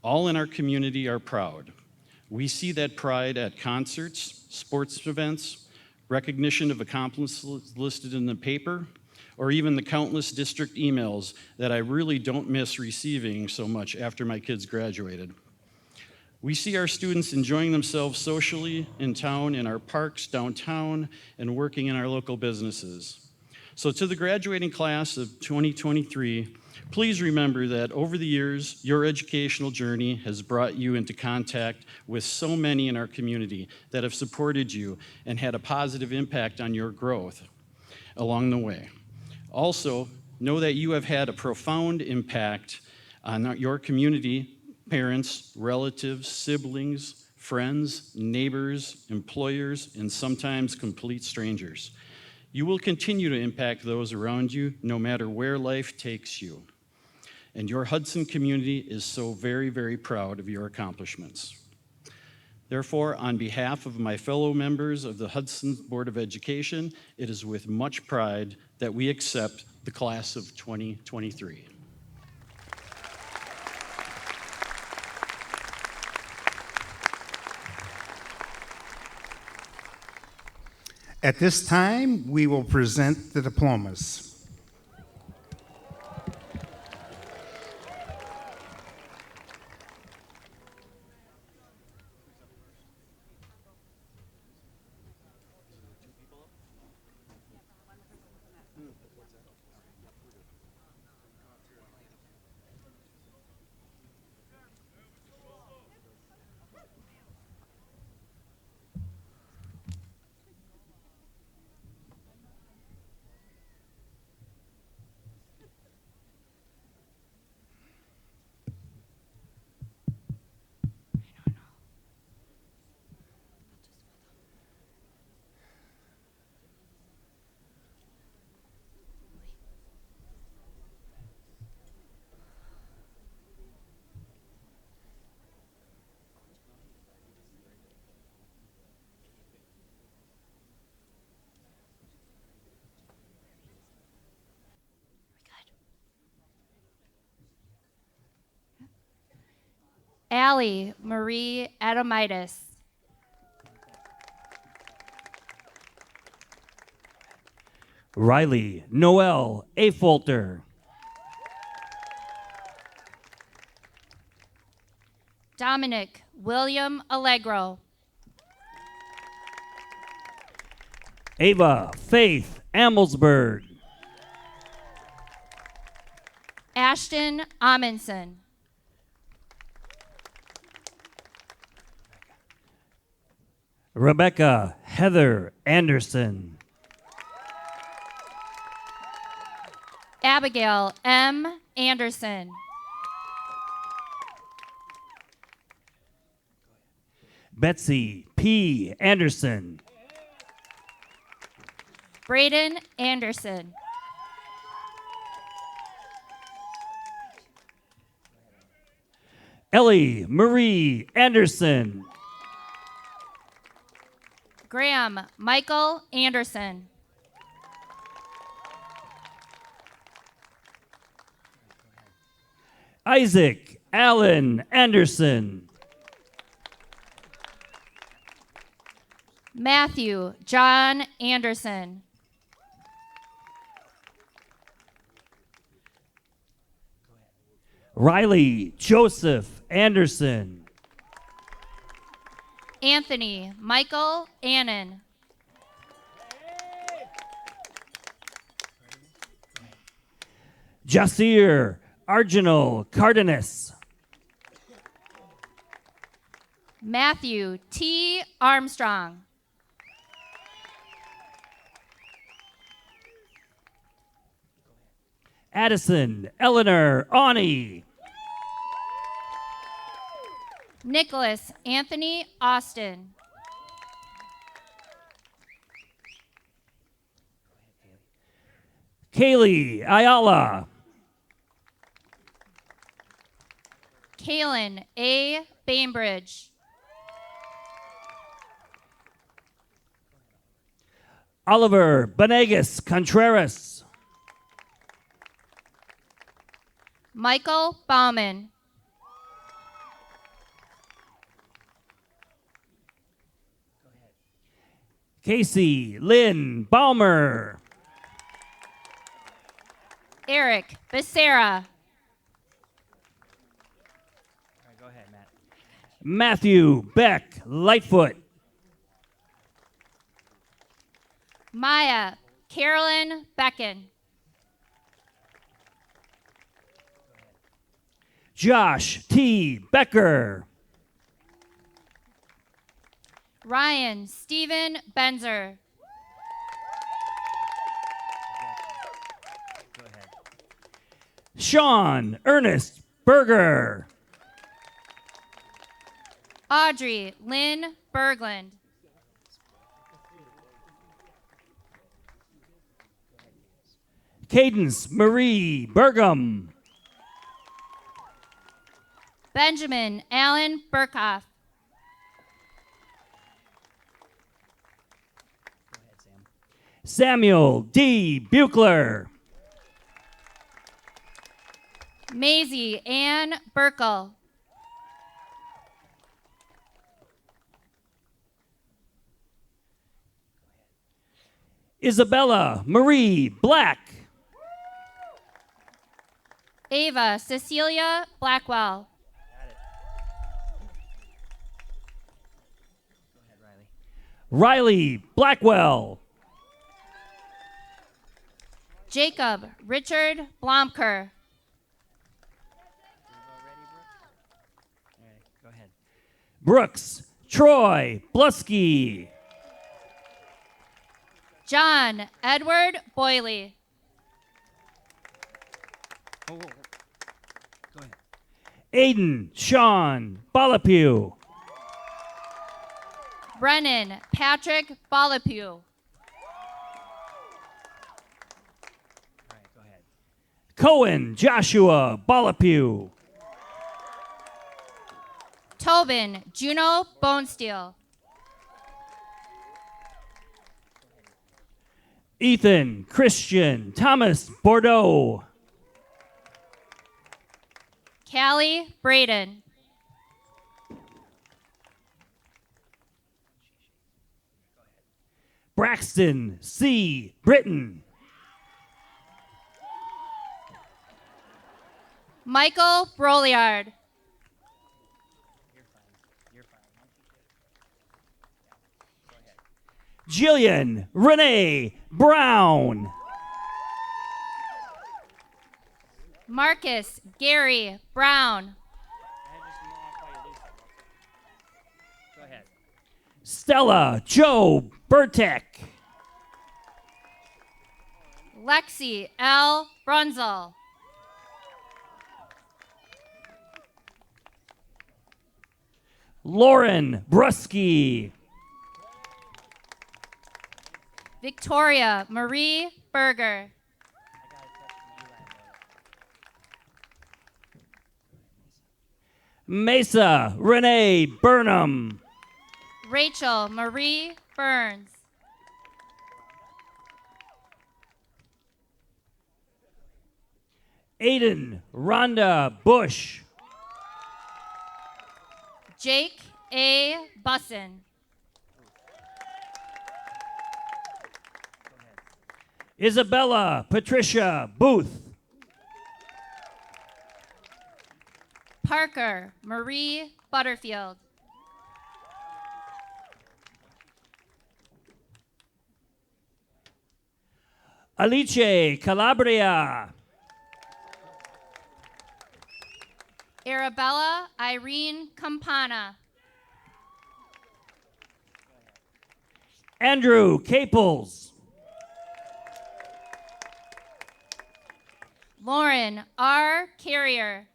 All in our community are proud. We see that pride at concerts, sports events, recognition of accomplishments listed in the paper, or even the countless district emails that I really don't miss receiving so much after my kids graduated. We see our students enjoying themselves socially in town, in our parks downtown, and working in our local businesses. So to the graduating class of 2023, please remember that over the years, your educational journey has brought you into contact with so many in our community that have supported you and had a positive impact on your growth along the way. Also, know that you have had a profound impact on your community, parents, relatives, siblings, friends, neighbors, employers, and sometimes complete strangers. You will continue to impact those around you no matter where life takes you. And your Hudson community is so very, very proud of your accomplishments. Therefore, on behalf of my fellow members of the Hudson Board of Education, it is with much pride that we accept the class of 2023. At this time, we will present the diplomas. Allie Marie Adamitis. Riley Noel Afolter. Dominic William Allegro. Ava Faith Amelsberg. Ashton Amundsen. Rebecca Heather Anderson. Abigail M. Anderson. Betsy P. Anderson. Braden Anderson. Ellie Marie Anderson. Graham Michael Anderson. Isaac Allen Anderson. Matthew John Anderson. Riley Joseph Anderson. Anthony Michael Annan. Jasir Arginal Cardenas. Matthew T. Armstrong. Addison Eleanor Awney. Nicholas Anthony Austin. Kaylee Ayala. Kaylin A. Bainbridge. Oliver Benegas Contreras. Michael Bauman. Casey Lynn Balmer. Eric Becerra. Matthew Beck Lightfoot. Maya Carolyn Becken. Josh T. Becker. Ryan Stephen Benzer. Sean Ernest Berger. Audrey Lynn Berglund. Cadence Marie Burgum. Benjamin Allen Burkhoff. Samuel D. Buchler. Maisie Ann Burkle. Isabella Marie Black. Ava Cecilia Blackwell. Riley Blackwell. Jacob Richard Blomker. Brooks Troy Blusky. John Edward Boyley. Aiden Sean Balapew. Brennan Patrick Balapew. Cohen Joshua Balapew. Tobin Juno Bonesteel. Ethan Christian Thomas Bordeaux. Callie Braden. Braxton C. Britton. Michael Broliard. Jillian Renee Brown. Marcus Gary Brown. Stella Joe Burtek. Lexi L. Brunzel. Lauren Brusky. Victoria Marie Berger. Mesa Renee Burnham. Rachel Marie Burns. Aiden Rhonda Bush. Jake A. Bussin. Isabella Patricia Booth. Parker Marie Butterfield. Alice Calabria. Arabella Irene Campana. Andrew Caples. Lauren R. Carrier.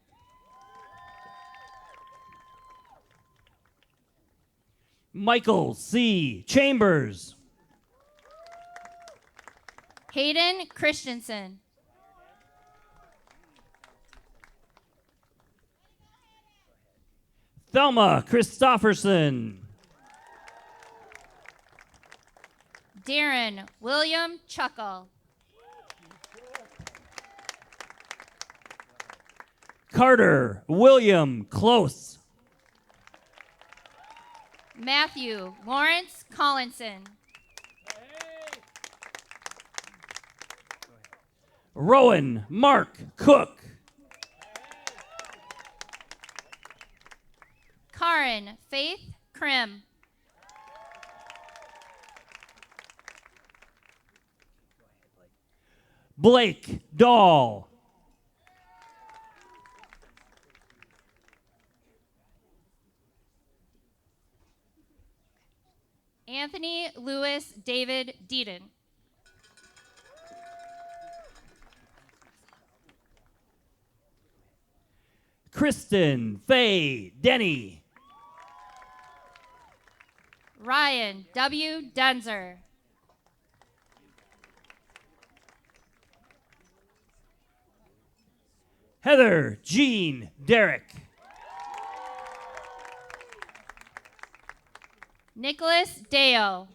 Michael C. Chambers. Hayden Christensen. Thelma Christofferson. Darren William Chuckle. Carter William Close. Matthew Lawrence Collinson. Rowan Mark Cook. Karin Faith Krim. Blake Dahl. Anthony Lewis David Deaton. Kristen Faye Denny. Ryan W. Denzer. Heather Jean Derrick. Nicholas Deo.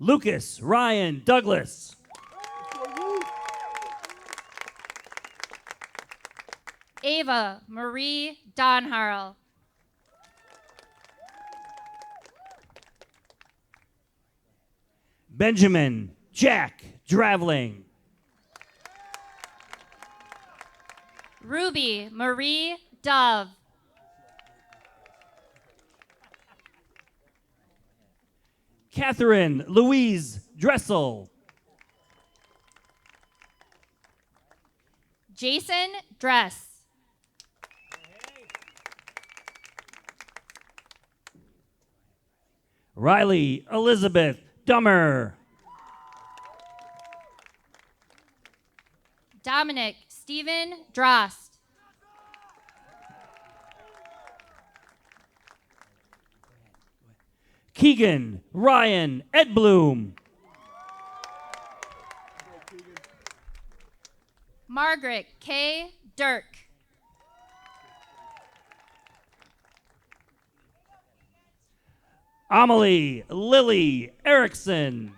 Lucas Ryan Douglas. Ava Marie Donharl. Benjamin Jack Draveling. Ruby Marie Dove. Catherine Louise Dressel. Jason Dress. Riley Elizabeth Dummer. Dominic Stephen Drost. Keegan Ryan Edbloom. Margaret K. Dirk. Amelie Lily Erickson.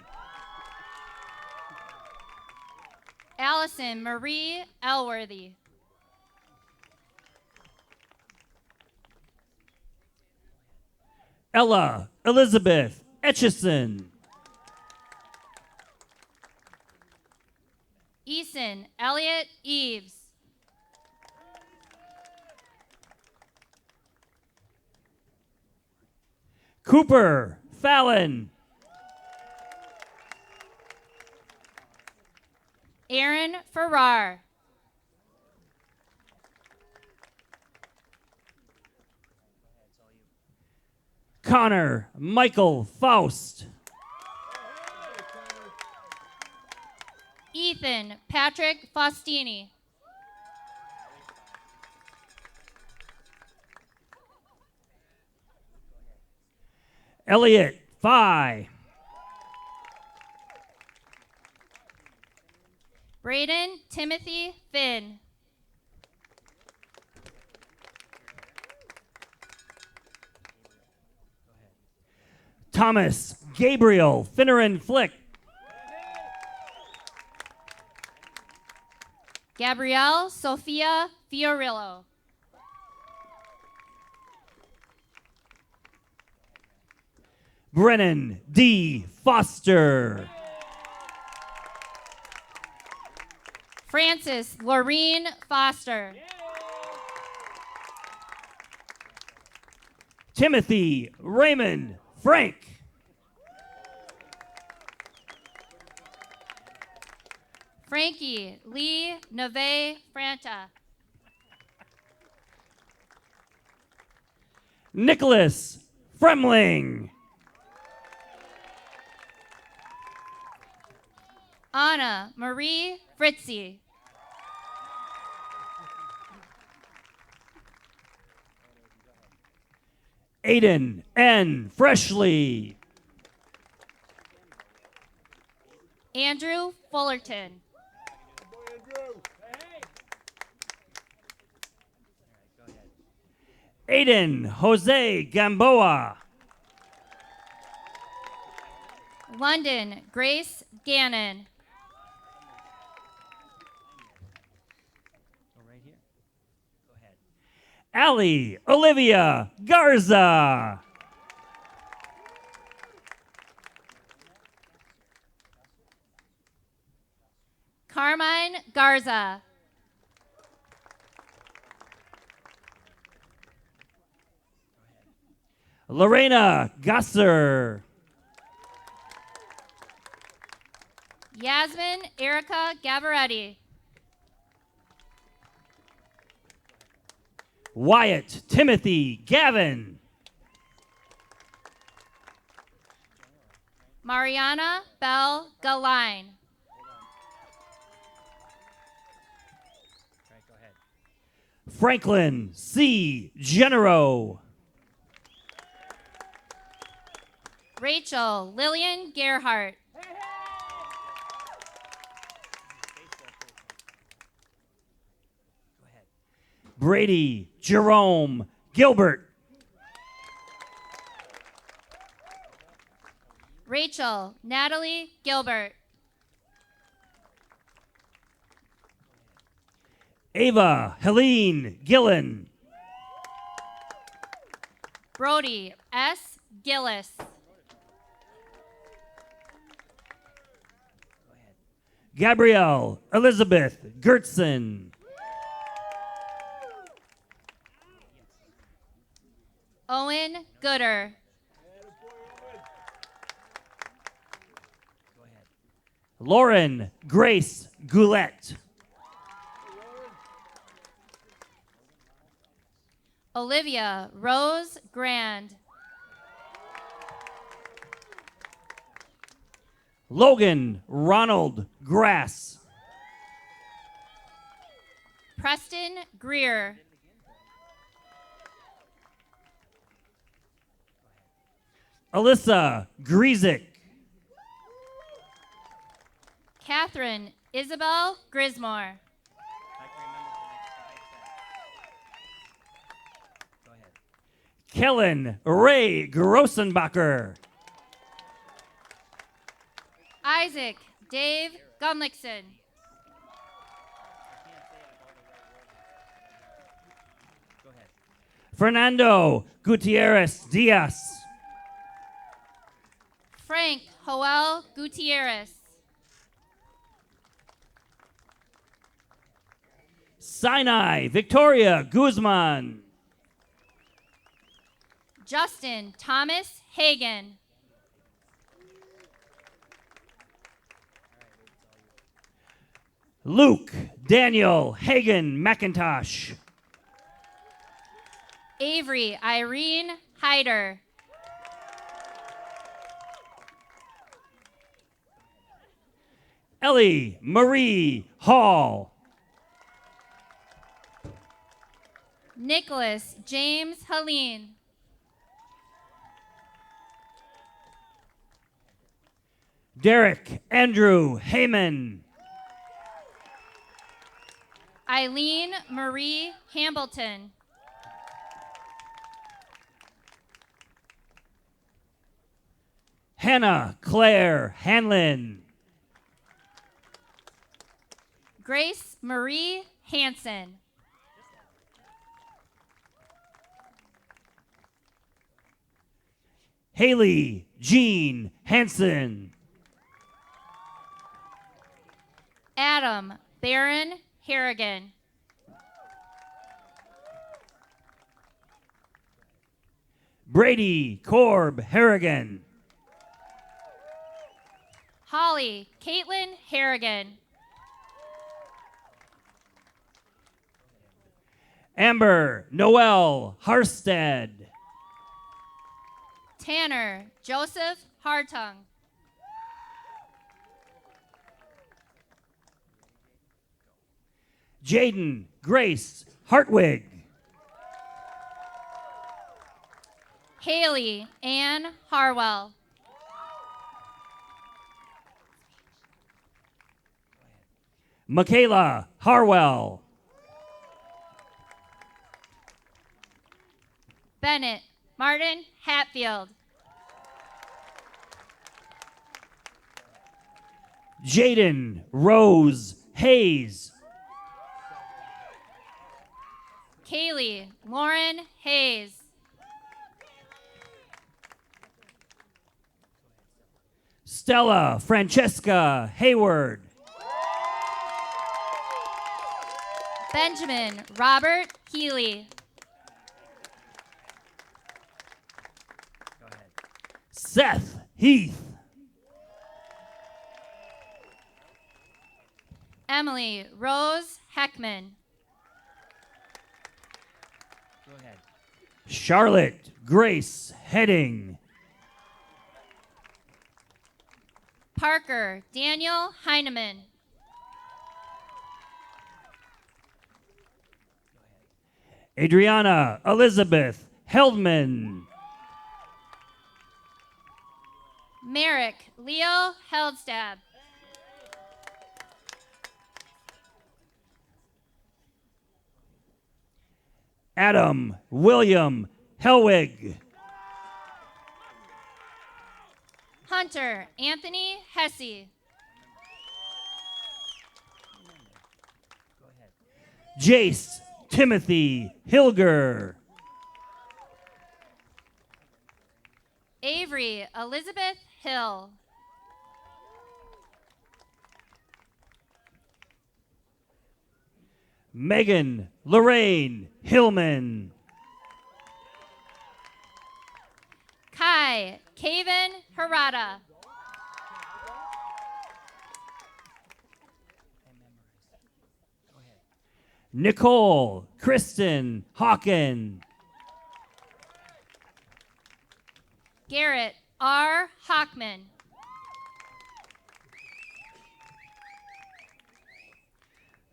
Allison Marie Elworthy. Ella Elizabeth Etchison. Eason Elliott Eves. Cooper Fallon. Aaron Farrar. Connor Michael Faust. Ethan Patrick Faustini. Elliot Phi. Braden Timothy Finn. Thomas Gabriel Finneran Flick. Gabrielle Sophia Fiorillo. Brennan D. Foster. Francis Laureen Foster. Timothy Raymond Frank. Frankie Lee Neve Franta. Nicholas Fremling. Anna Marie Fritzy. Aiden N. Freshly. Andrew Fullerton. Aiden Jose Gamboa. London Grace Gannon. Allie Olivia Garza. Carmine Garza. Lorena Gasser. Yasmin Erica Gavaretti. Wyatt Timothy Gavin. Mariana Bell Galine. Franklin C. Genero. Rachel Lillian Gerhart. Brady Jerome Gilbert. Rachel Natalie Gilbert. Ava Helene Gillen. Brody S. Gillis. Gabrielle Elizabeth Gertson. Owen Gooder. Lauren Grace Goulet. Olivia Rose Grand. Logan Ronald Grass. Preston Greer. Alyssa Griesick. Catherine Isabel Grismore. Kellen Ray Grossenbacher. Isaac Dave Gunlickson. Fernando Gutierrez Diaz. Frank Joel Gutierrez. Sinai Victoria Guzman. Justin Thomas Hagan. Luke Daniel Hagan McIntosh. Avery Irene Hyder. Ellie Marie Hall. Nicholas James Helene. Derek Andrew Heyman. Eileen Marie Hambleton. Hannah Claire Hanlon. Grace Marie Hanson. Haley Jean Hanson. Adam Baron Harrigan. Brady Corb Harrigan. Holly Caitlin Harrigan. Amber Noel Harstead. Tanner Joseph Hartung. Jaden Grace Hartwig. Haley Ann Harwell. Michaela Harwell. Bennett Martin Hatfield. Jaden Rose Hayes. Kaylee Lauren Hayes. Stella Francesca Hayward. Benjamin Robert Healy. Seth Heath. Emily Rose Heckman. Charlotte Grace Heading. Parker Daniel Heineman. Adriana Elizabeth Heldman. Merrick Leo Heldstab. Adam William Helwig. Hunter Anthony Hesse. Jace Timothy Hilger. Avery Elizabeth Hill. Megan Lorraine Hillman. Kai Kaven Harada. Nicole Kristen Hawken. Garrett R. Hockman.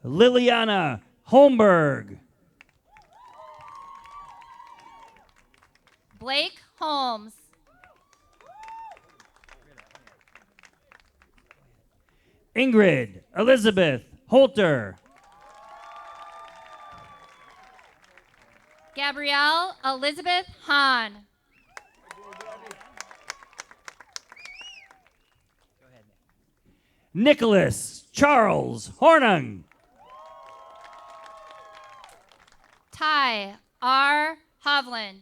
Liliana Holmberg. Blake Holmes. Ingrid Elizabeth Holter. Gabrielle Elizabeth Hahn. Nicholas Charles Hornung. Ty R. Hovland.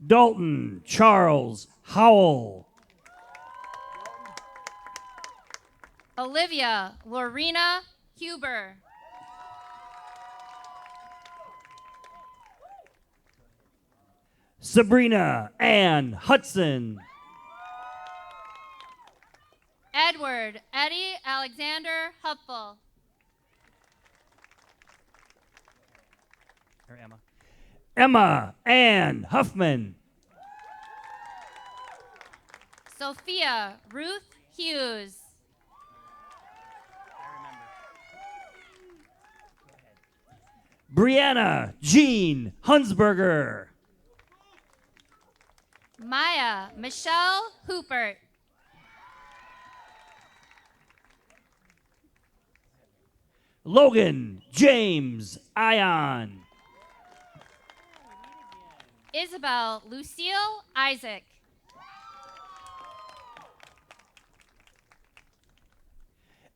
Dalton Charles Howell. Olivia Lorena Huber. Sabrina Ann Hudson. Edward Eddie Alexander Hupfel. Emma Ann Huffman. Sophia Ruth Hughes. Brianna Jean Hunsberger. Maya Michelle Hoopert. Logan James Ion. Isabel Lucille Isaac.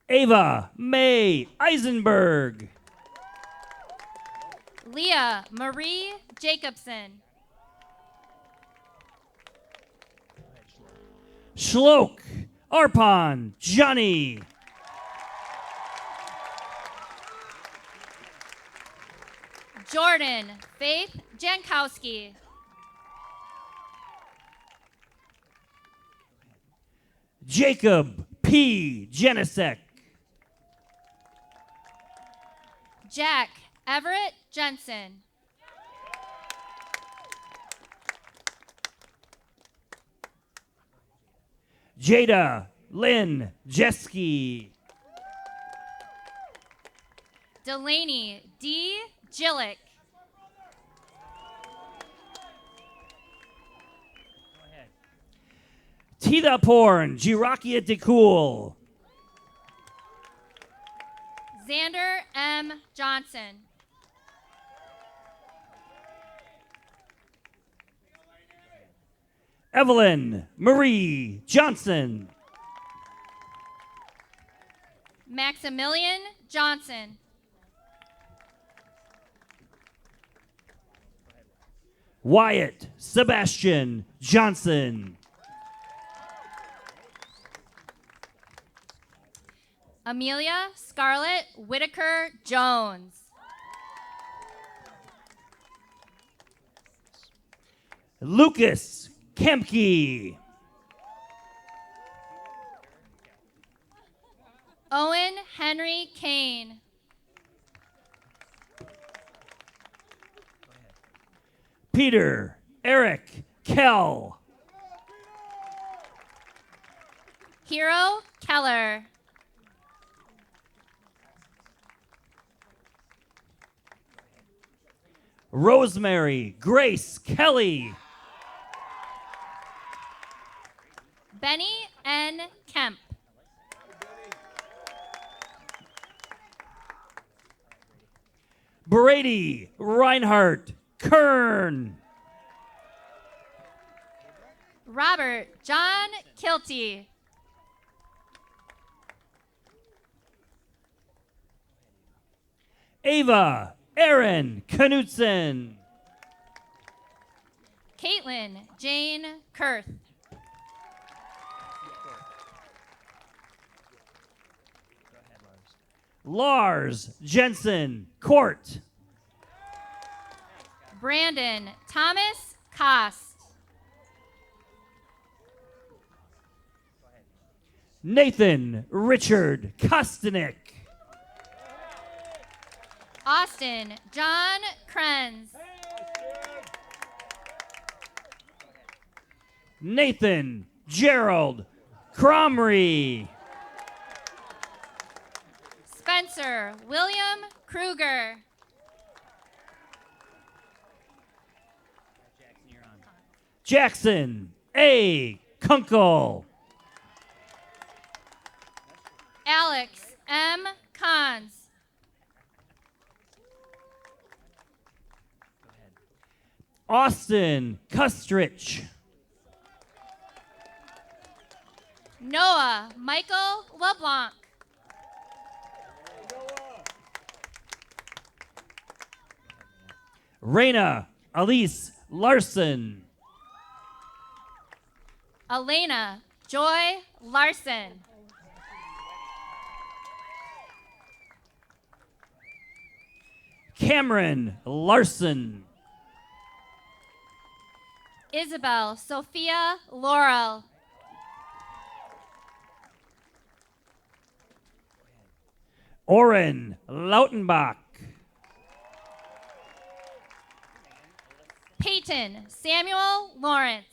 Ava May Eisenberg. Leah Marie Jacobson. Shlok Arpon Johnny. Jordan Faith Jankowski. Jacob P. Janisek. Jack Everett Jensen. Jada Lynn Jeski. Delaney D. Gillick. Tida Porn Jirakia Dekul. Xander M. Johnson. Evelyn Marie Johnson. Maximilian Johnson. Wyatt Sebastian Johnson. Amelia Scarlett Whitaker Jones. Lucas Kemke. Owen Henry Kane. Peter Eric Kell. Hero Keller. Rosemary Grace Kelly. Benny N. Kemp. Brady Reinhardt Kern. Robert John Kilty. Ava Aaron Knutson. Caitlin Jane Kurth. Lars Jensen Court. Brandon Thomas Kost. Nathan Richard Kostanek. Austin John Krenz. Nathan Gerald Cromry. Spencer William Kruger. Jackson A. Kunkel. Alex M. Cons. Austin Kustrich. Noah Michael LeBlanc. Raina Elise Larson. Elena Joy Larson. Cameron Larson. Isabel Sophia Laurel. Oren Lautenbach. Peyton Samuel Lawrence.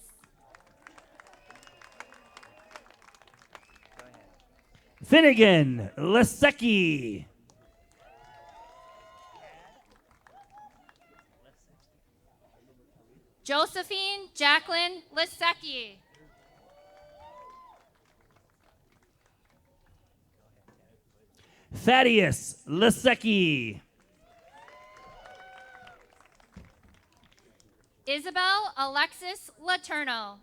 Finnegan Lesecki. Josephine Jacqueline Lesecki. Thaddeus Lesecki. Isabel Alexis Laterno.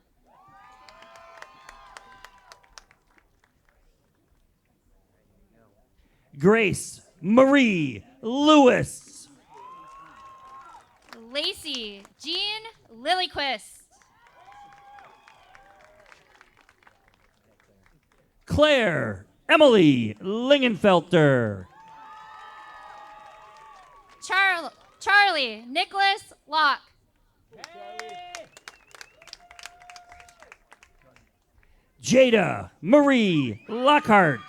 Grace Marie Lewis. Lacey Jean Lilyquist. Claire Emily Lingenfelter. Charlie Nicholas Locke. Jada Marie Lockhart.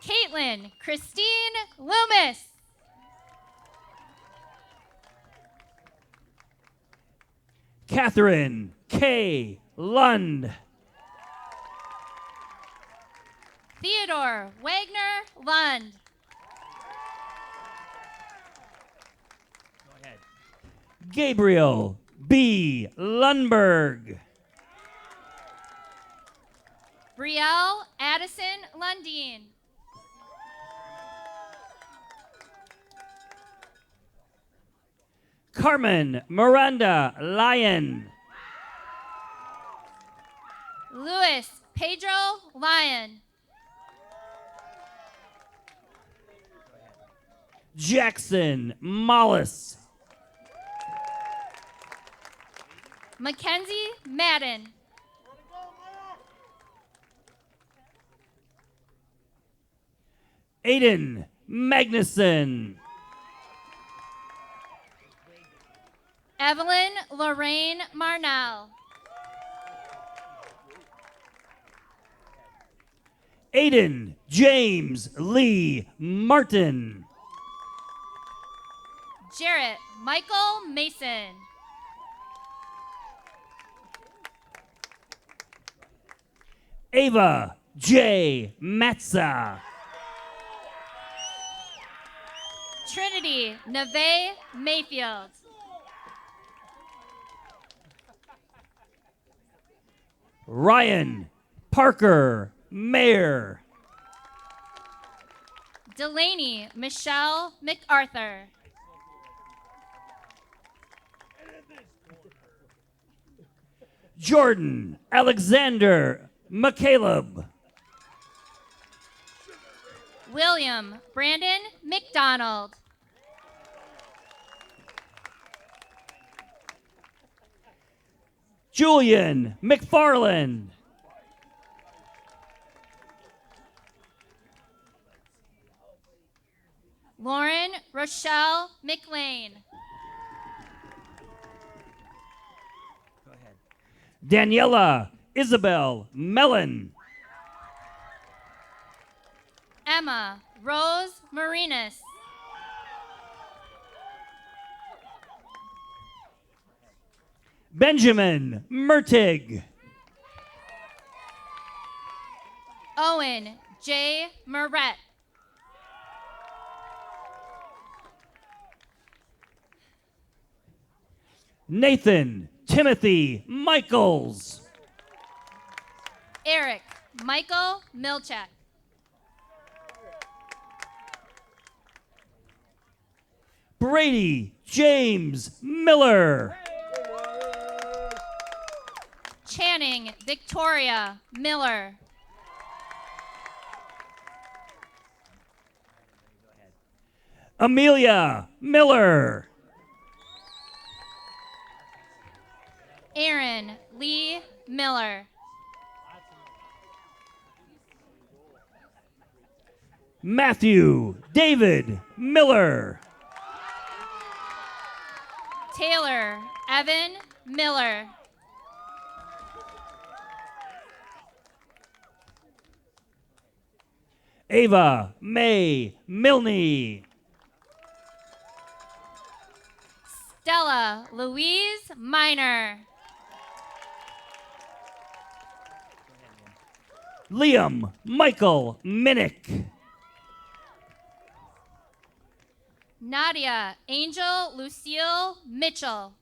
Caitlin Christine Loomis. Catherine K. Lund. Theodore Wagner Lund. Gabriel B. Lundberg. Brielle Addison Lundeen. Carmen Miranda Lyon. Luis Pedro Lyon. Jackson Mollis. Mackenzie Madden. Aiden Magnuson. Evelyn Lorraine Marnell. Aiden James Lee Martin. Jarrett Michael Mason. Ava J. Matza. Trinity Neve Mayfield. Ryan Parker Mayer. Delaney Michelle MacArthur. Jordan Alexander McCaleb. William Brandon McDonald. Julian McFarland. Lauren Rochelle McLean. Daniela Isabel Mellon. Emma Rose Marinas. Benjamin Mertig. Owen J. Moret. Nathan Timothy Michaels. Eric Michael Milchak. Brady James Miller. Channing Victoria Miller. Amelia Miller. Aaron Lee Miller. Matthew David Miller. Taylor Evan Miller. Ava May Milne. Stella Louise Miner. Liam Michael Minnick. Nadia Angel Lucille Mitchell.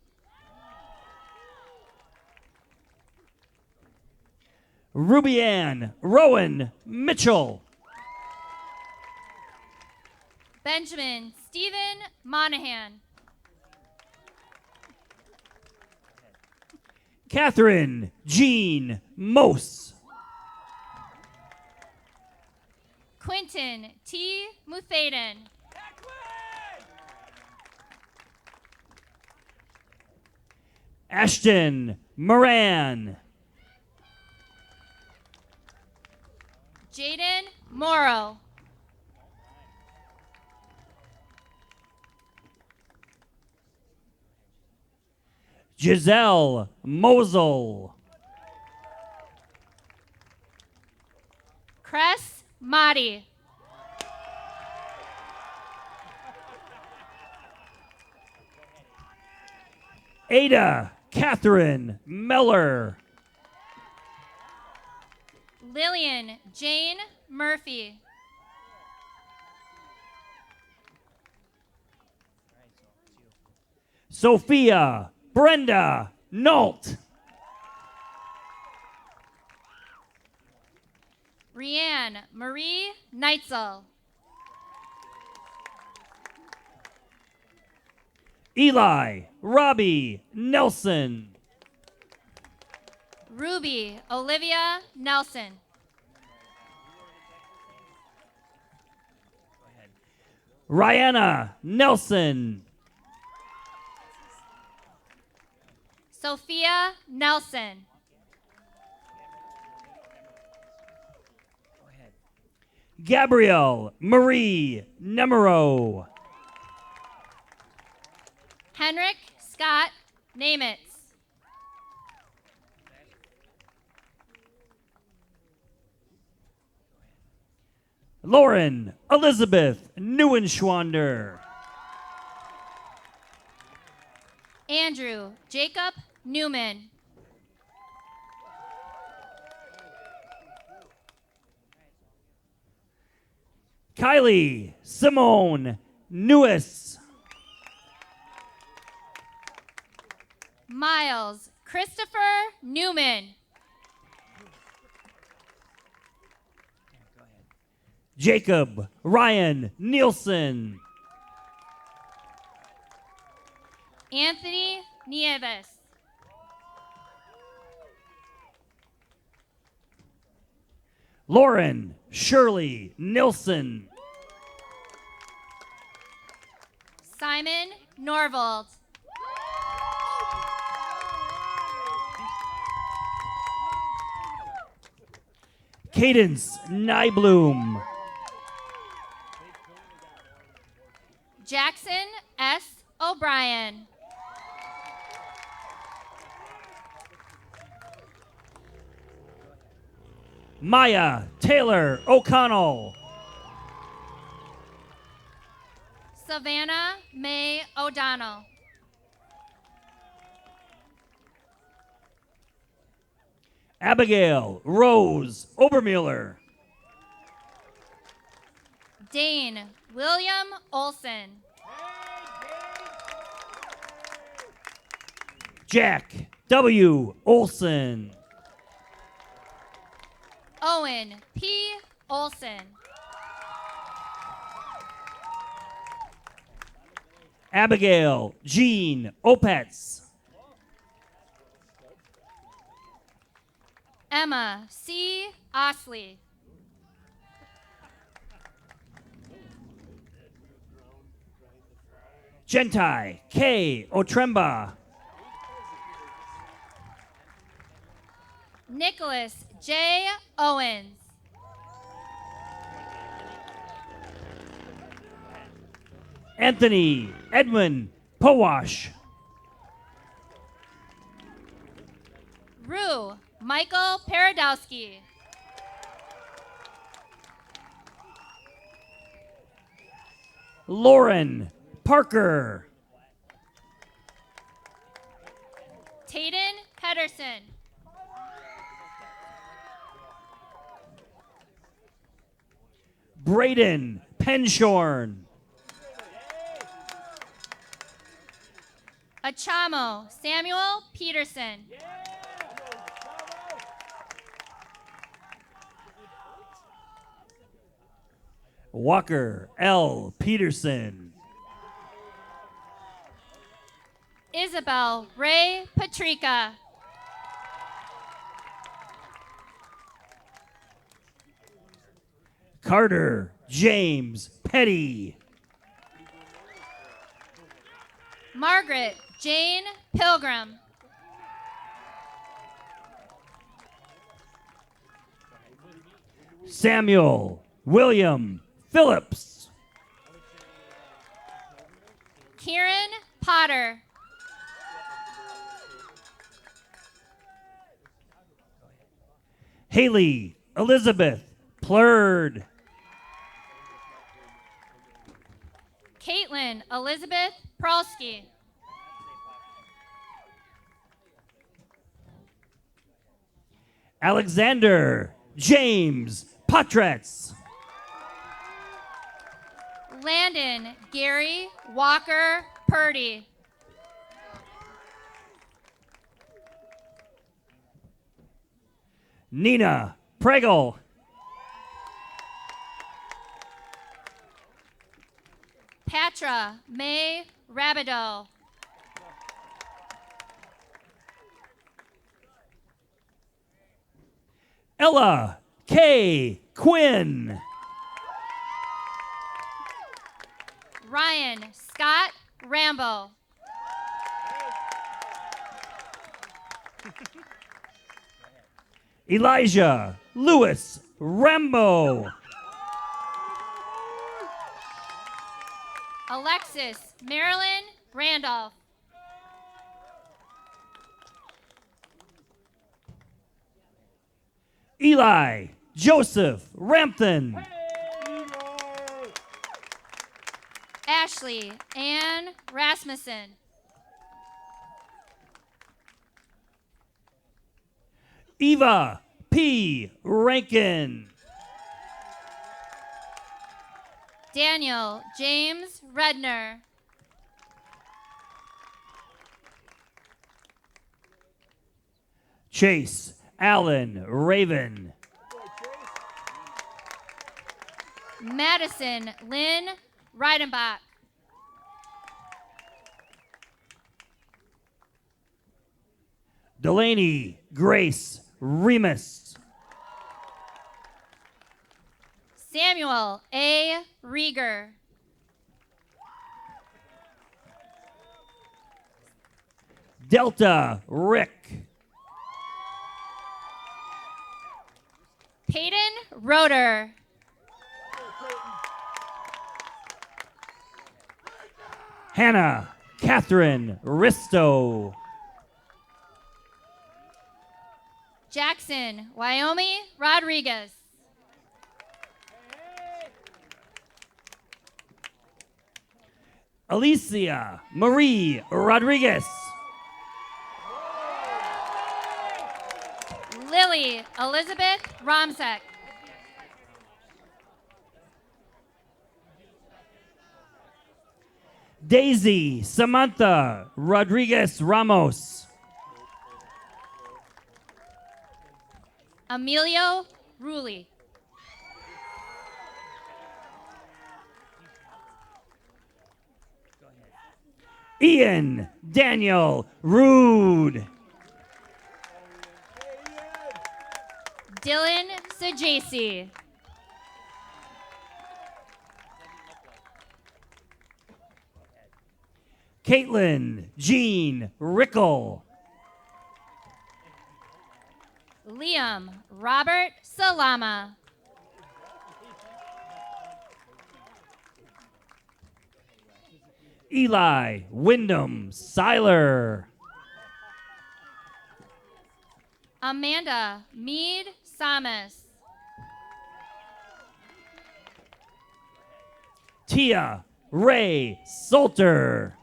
Ruby-Ann Rowan Mitchell. Benjamin Stephen Monahan. Catherine Jean Mose. Quinton T. Muthaden. Ashton Moran. Jaden Morrow. Giselle Mosel. Cress Motti. Ada Catherine Meller. Lillian Jane Murphy. Sophia Brenda Nault. Rianne Marie Neitzel. Eli Robbie Nelson. Ruby Olivia Nelson. Rihanna Nelson. Sophia Nelson. Gabrielle Marie Nemero. Henrik Scott Namitz. Lauren Elizabeth Neuenschwander. Andrew Jacob Newman. Kylie Simone Newis. Miles Christopher Newman. Jacob Ryan Nielsen. Anthony Nieves. Lauren Shirley Nilsson. Simon Norvald. Cadence Nybloom. Jackson S. O'Brien. Maya Taylor O'Connell. Savannah May O'Donnell. Abigail Rose Obermueller. Dane William Olson. Jack W. Olson. Owen P. Olson. Abigail Jean Opetz. Emma C. Osley. Gentai K. Otremba. Nicholas J. Owens. Anthony Edwin Powash. Rue Michael Paradowski. Lauren Parker. Tayden Pedersen. Braden Penshorn. Achamo Samuel Peterson. Walker L. Peterson. Isabel Ray Patrica. Carter James Petty. Margaret Jane Pilgrim. Samuel William Phillips. Kieran Potter. Haley Elizabeth Plurd. Caitlin Elizabeth Prolsky. Alexander James Potretz. Landon Gary Walker Purdy. Nina Pregel. Patra May Rabideau. Ella K. Quinn. Ryan Scott Rambo. Elijah Lewis Rambo. Alexis Marilyn Randolph. Eli Joseph Rampton. Ashley Ann Rasmussen. Eva P. Rankin. Daniel James Redner. Chase Allen Raven. Madison Lynn Reidenbach. Delaney Grace Remus. Samuel A. Rieger. Delta Rick. Peyton Roeder. Hannah Catherine Risto. Jackson Wyoming Rodriguez. Alicia Marie Rodriguez. Lily Elizabeth Romsek. Daisy Samantha Rodriguez Ramos. Emilio Rulli. Ian Daniel Rude. Dylan Sajasi. Caitlin Jean Rickle. Liam Robert Salama. Eli Wyndham Seiler. Amanda Mead Samus. Tia Ray Salter.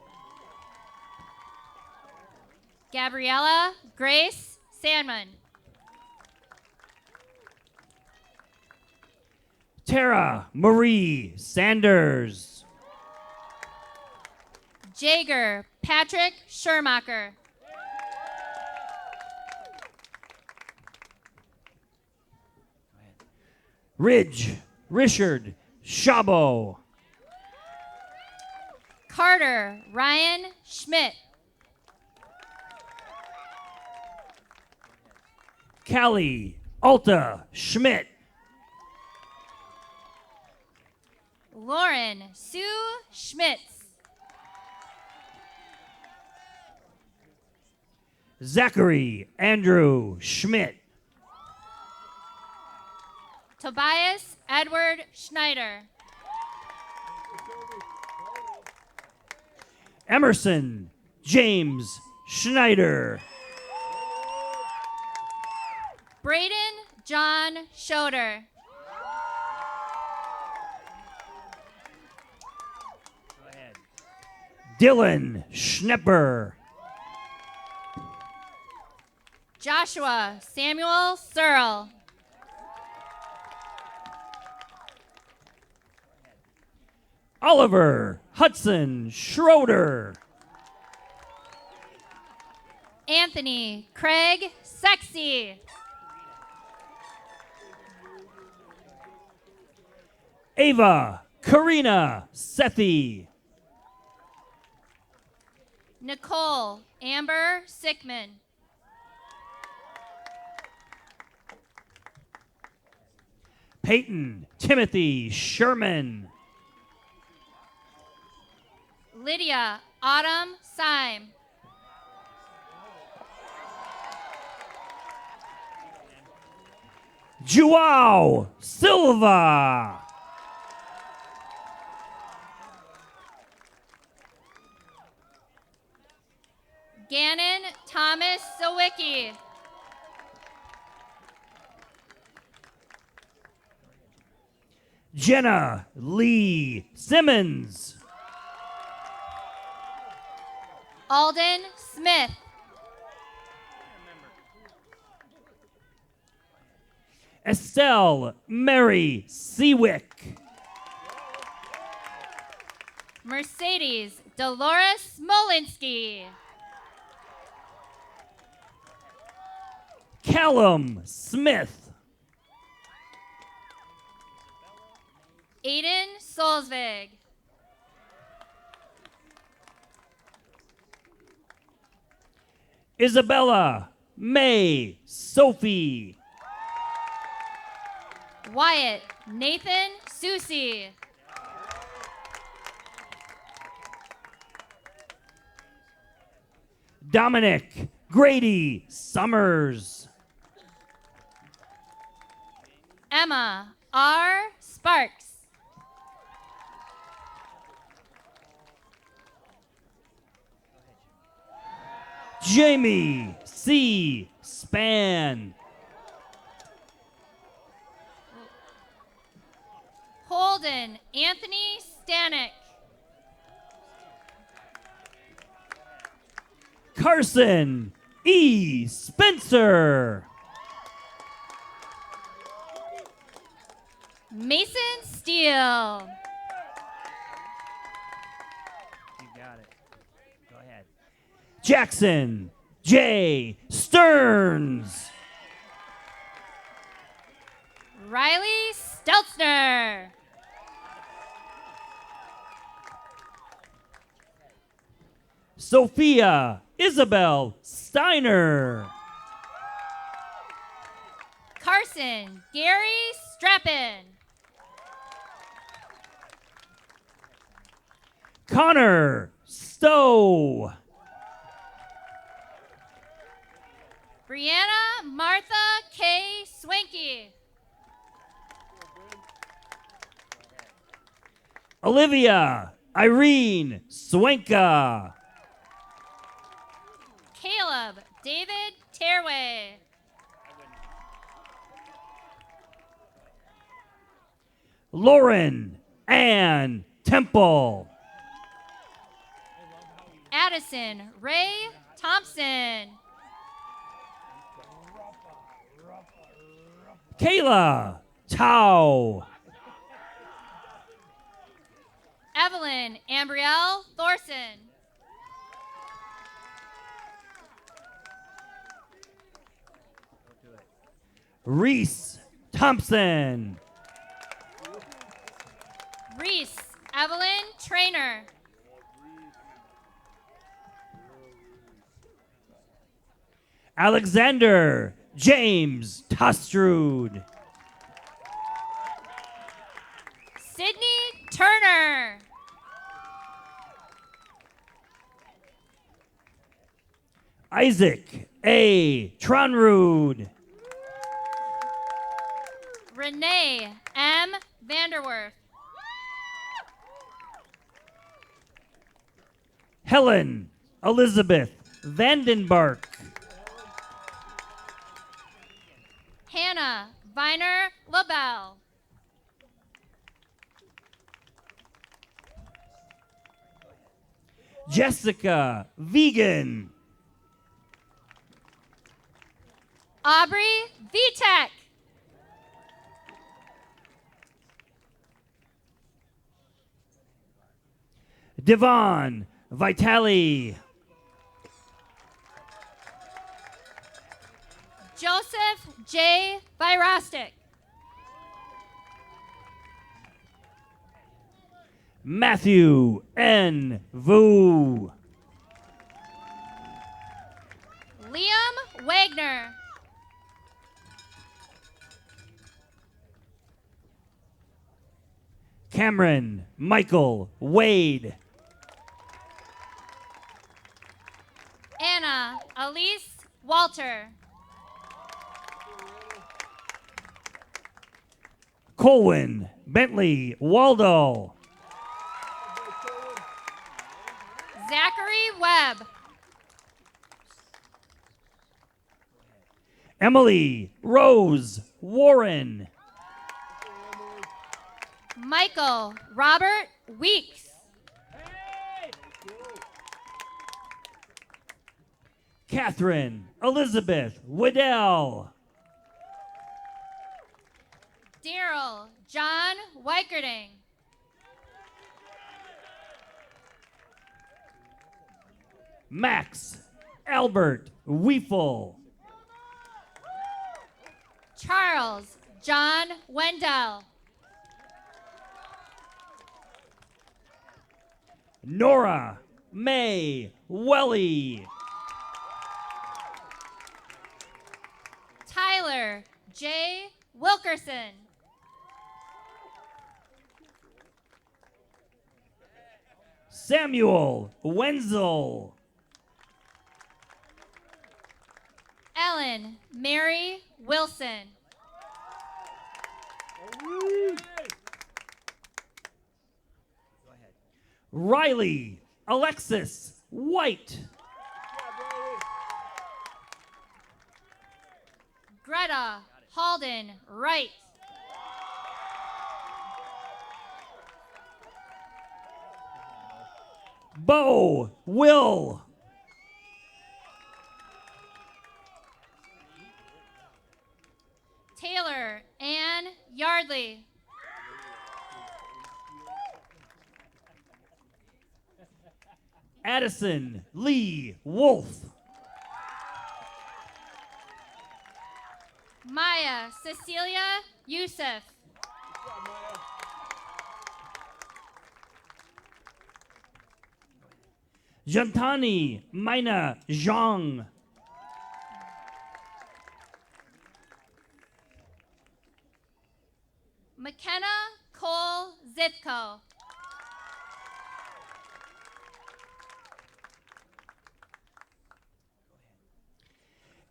Gabriella Grace Sandman. Tara Marie Sanders. Jager Patrick Schermacher. Ridge Richard Shabo. Carter Ryan Schmidt. Callie Alta Schmidt. Lauren Sue Schmitz. Zachary Andrew Schmidt. Tobias Edward Schneider. Emerson James Schneider. Braden John Schroeder. Dylan Schnepper. Joshua Samuel Searle. Oliver Hudson Schroeder. Anthony Craig Sexy. Ava Karina Sethi. Nicole Amber Sickman. Peyton Timothy Sherman. Lydia Autumn Syme. Joao Silva. Gannon Thomas Sawicki. Jenna Lee Simmons. Alden Smith. Estelle Mary Seawick. Mercedes Dolores Molinsky. Callum Smith. Aiden Solzvig. Isabella May Sophie. Wyatt Nathan Susi. Dominic Grady Summers. Emma R. Sparks. Jamie C. Span. Holden Anthony Stanek. Carson E. Spencer. Mason Steele. You got it. Go ahead. Jackson J. Stearns. Riley Stelzner. Sophia Isabel Steiner. Carson Gary Strappin. Connor Stowe. Brianna Martha K. Swanky. Olivia Irene Swenka. Caleb David Tearway. Lauren Ann Temple. Addison Ray Thompson. Kayla Tao. Evelyn Ambrielle Thorson. Reese Thompson. Reese Evelyn Trainer. Alexander James Tostrud. Sydney Turner. Isaac A. Tronrud. Renee M. Vanderwerf. Helen Elizabeth Vandenbark. Hannah Viner LaBelle. Jessica Vegan. Aubrey Vitek. Devon Vitali. Joseph J. Virostic. Matthew N. Vu. Liam Wagner. Cameron Michael Wade. Anna Elise Walter. Colwyn Bentley Waldo. Zachary Webb. Emily Rose Warren. Michael Robert Weeks. Catherine Elizabeth Waddell. Daryl John Weikerding. Max Albert Weefel. Charles John Wendell. Nora May Welly. Tyler J. Wilkerson. Samuel Wenzel. Ellen Mary Wilson. Riley Alexis White. Greta Halden Wright. Bo Will. Taylor Ann Yardley. Addison Lee Wolf. Maya Cecilia Youssef. Jantani Mina Zhang. McKenna Cole Zithko.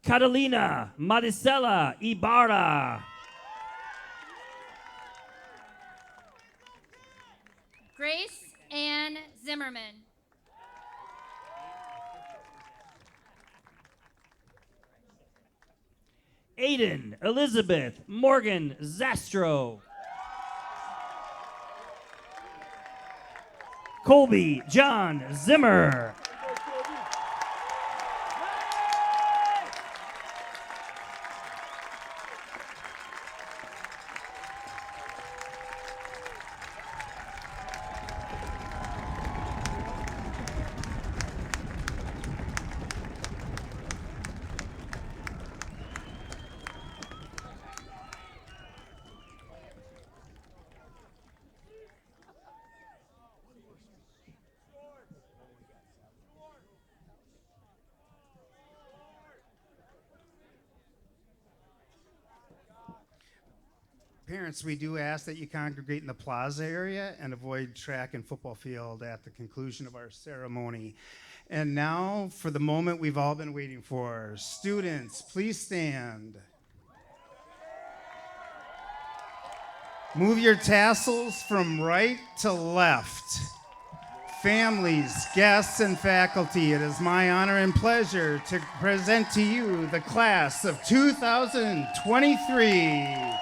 Catalina Maricela Ibarra. Grace Ann Zimmerman. Aiden Elizabeth Morgan Zastro. Colby John Zimmer. Parents, we do ask that you congregate in the plaza area and avoid track and football field at the conclusion of our ceremony. And now for the moment we've all been waiting for. Students, please stand. Move your tassels from right to left. Families, guests, and faculty, it is my honor and pleasure to present to you the class of 2023.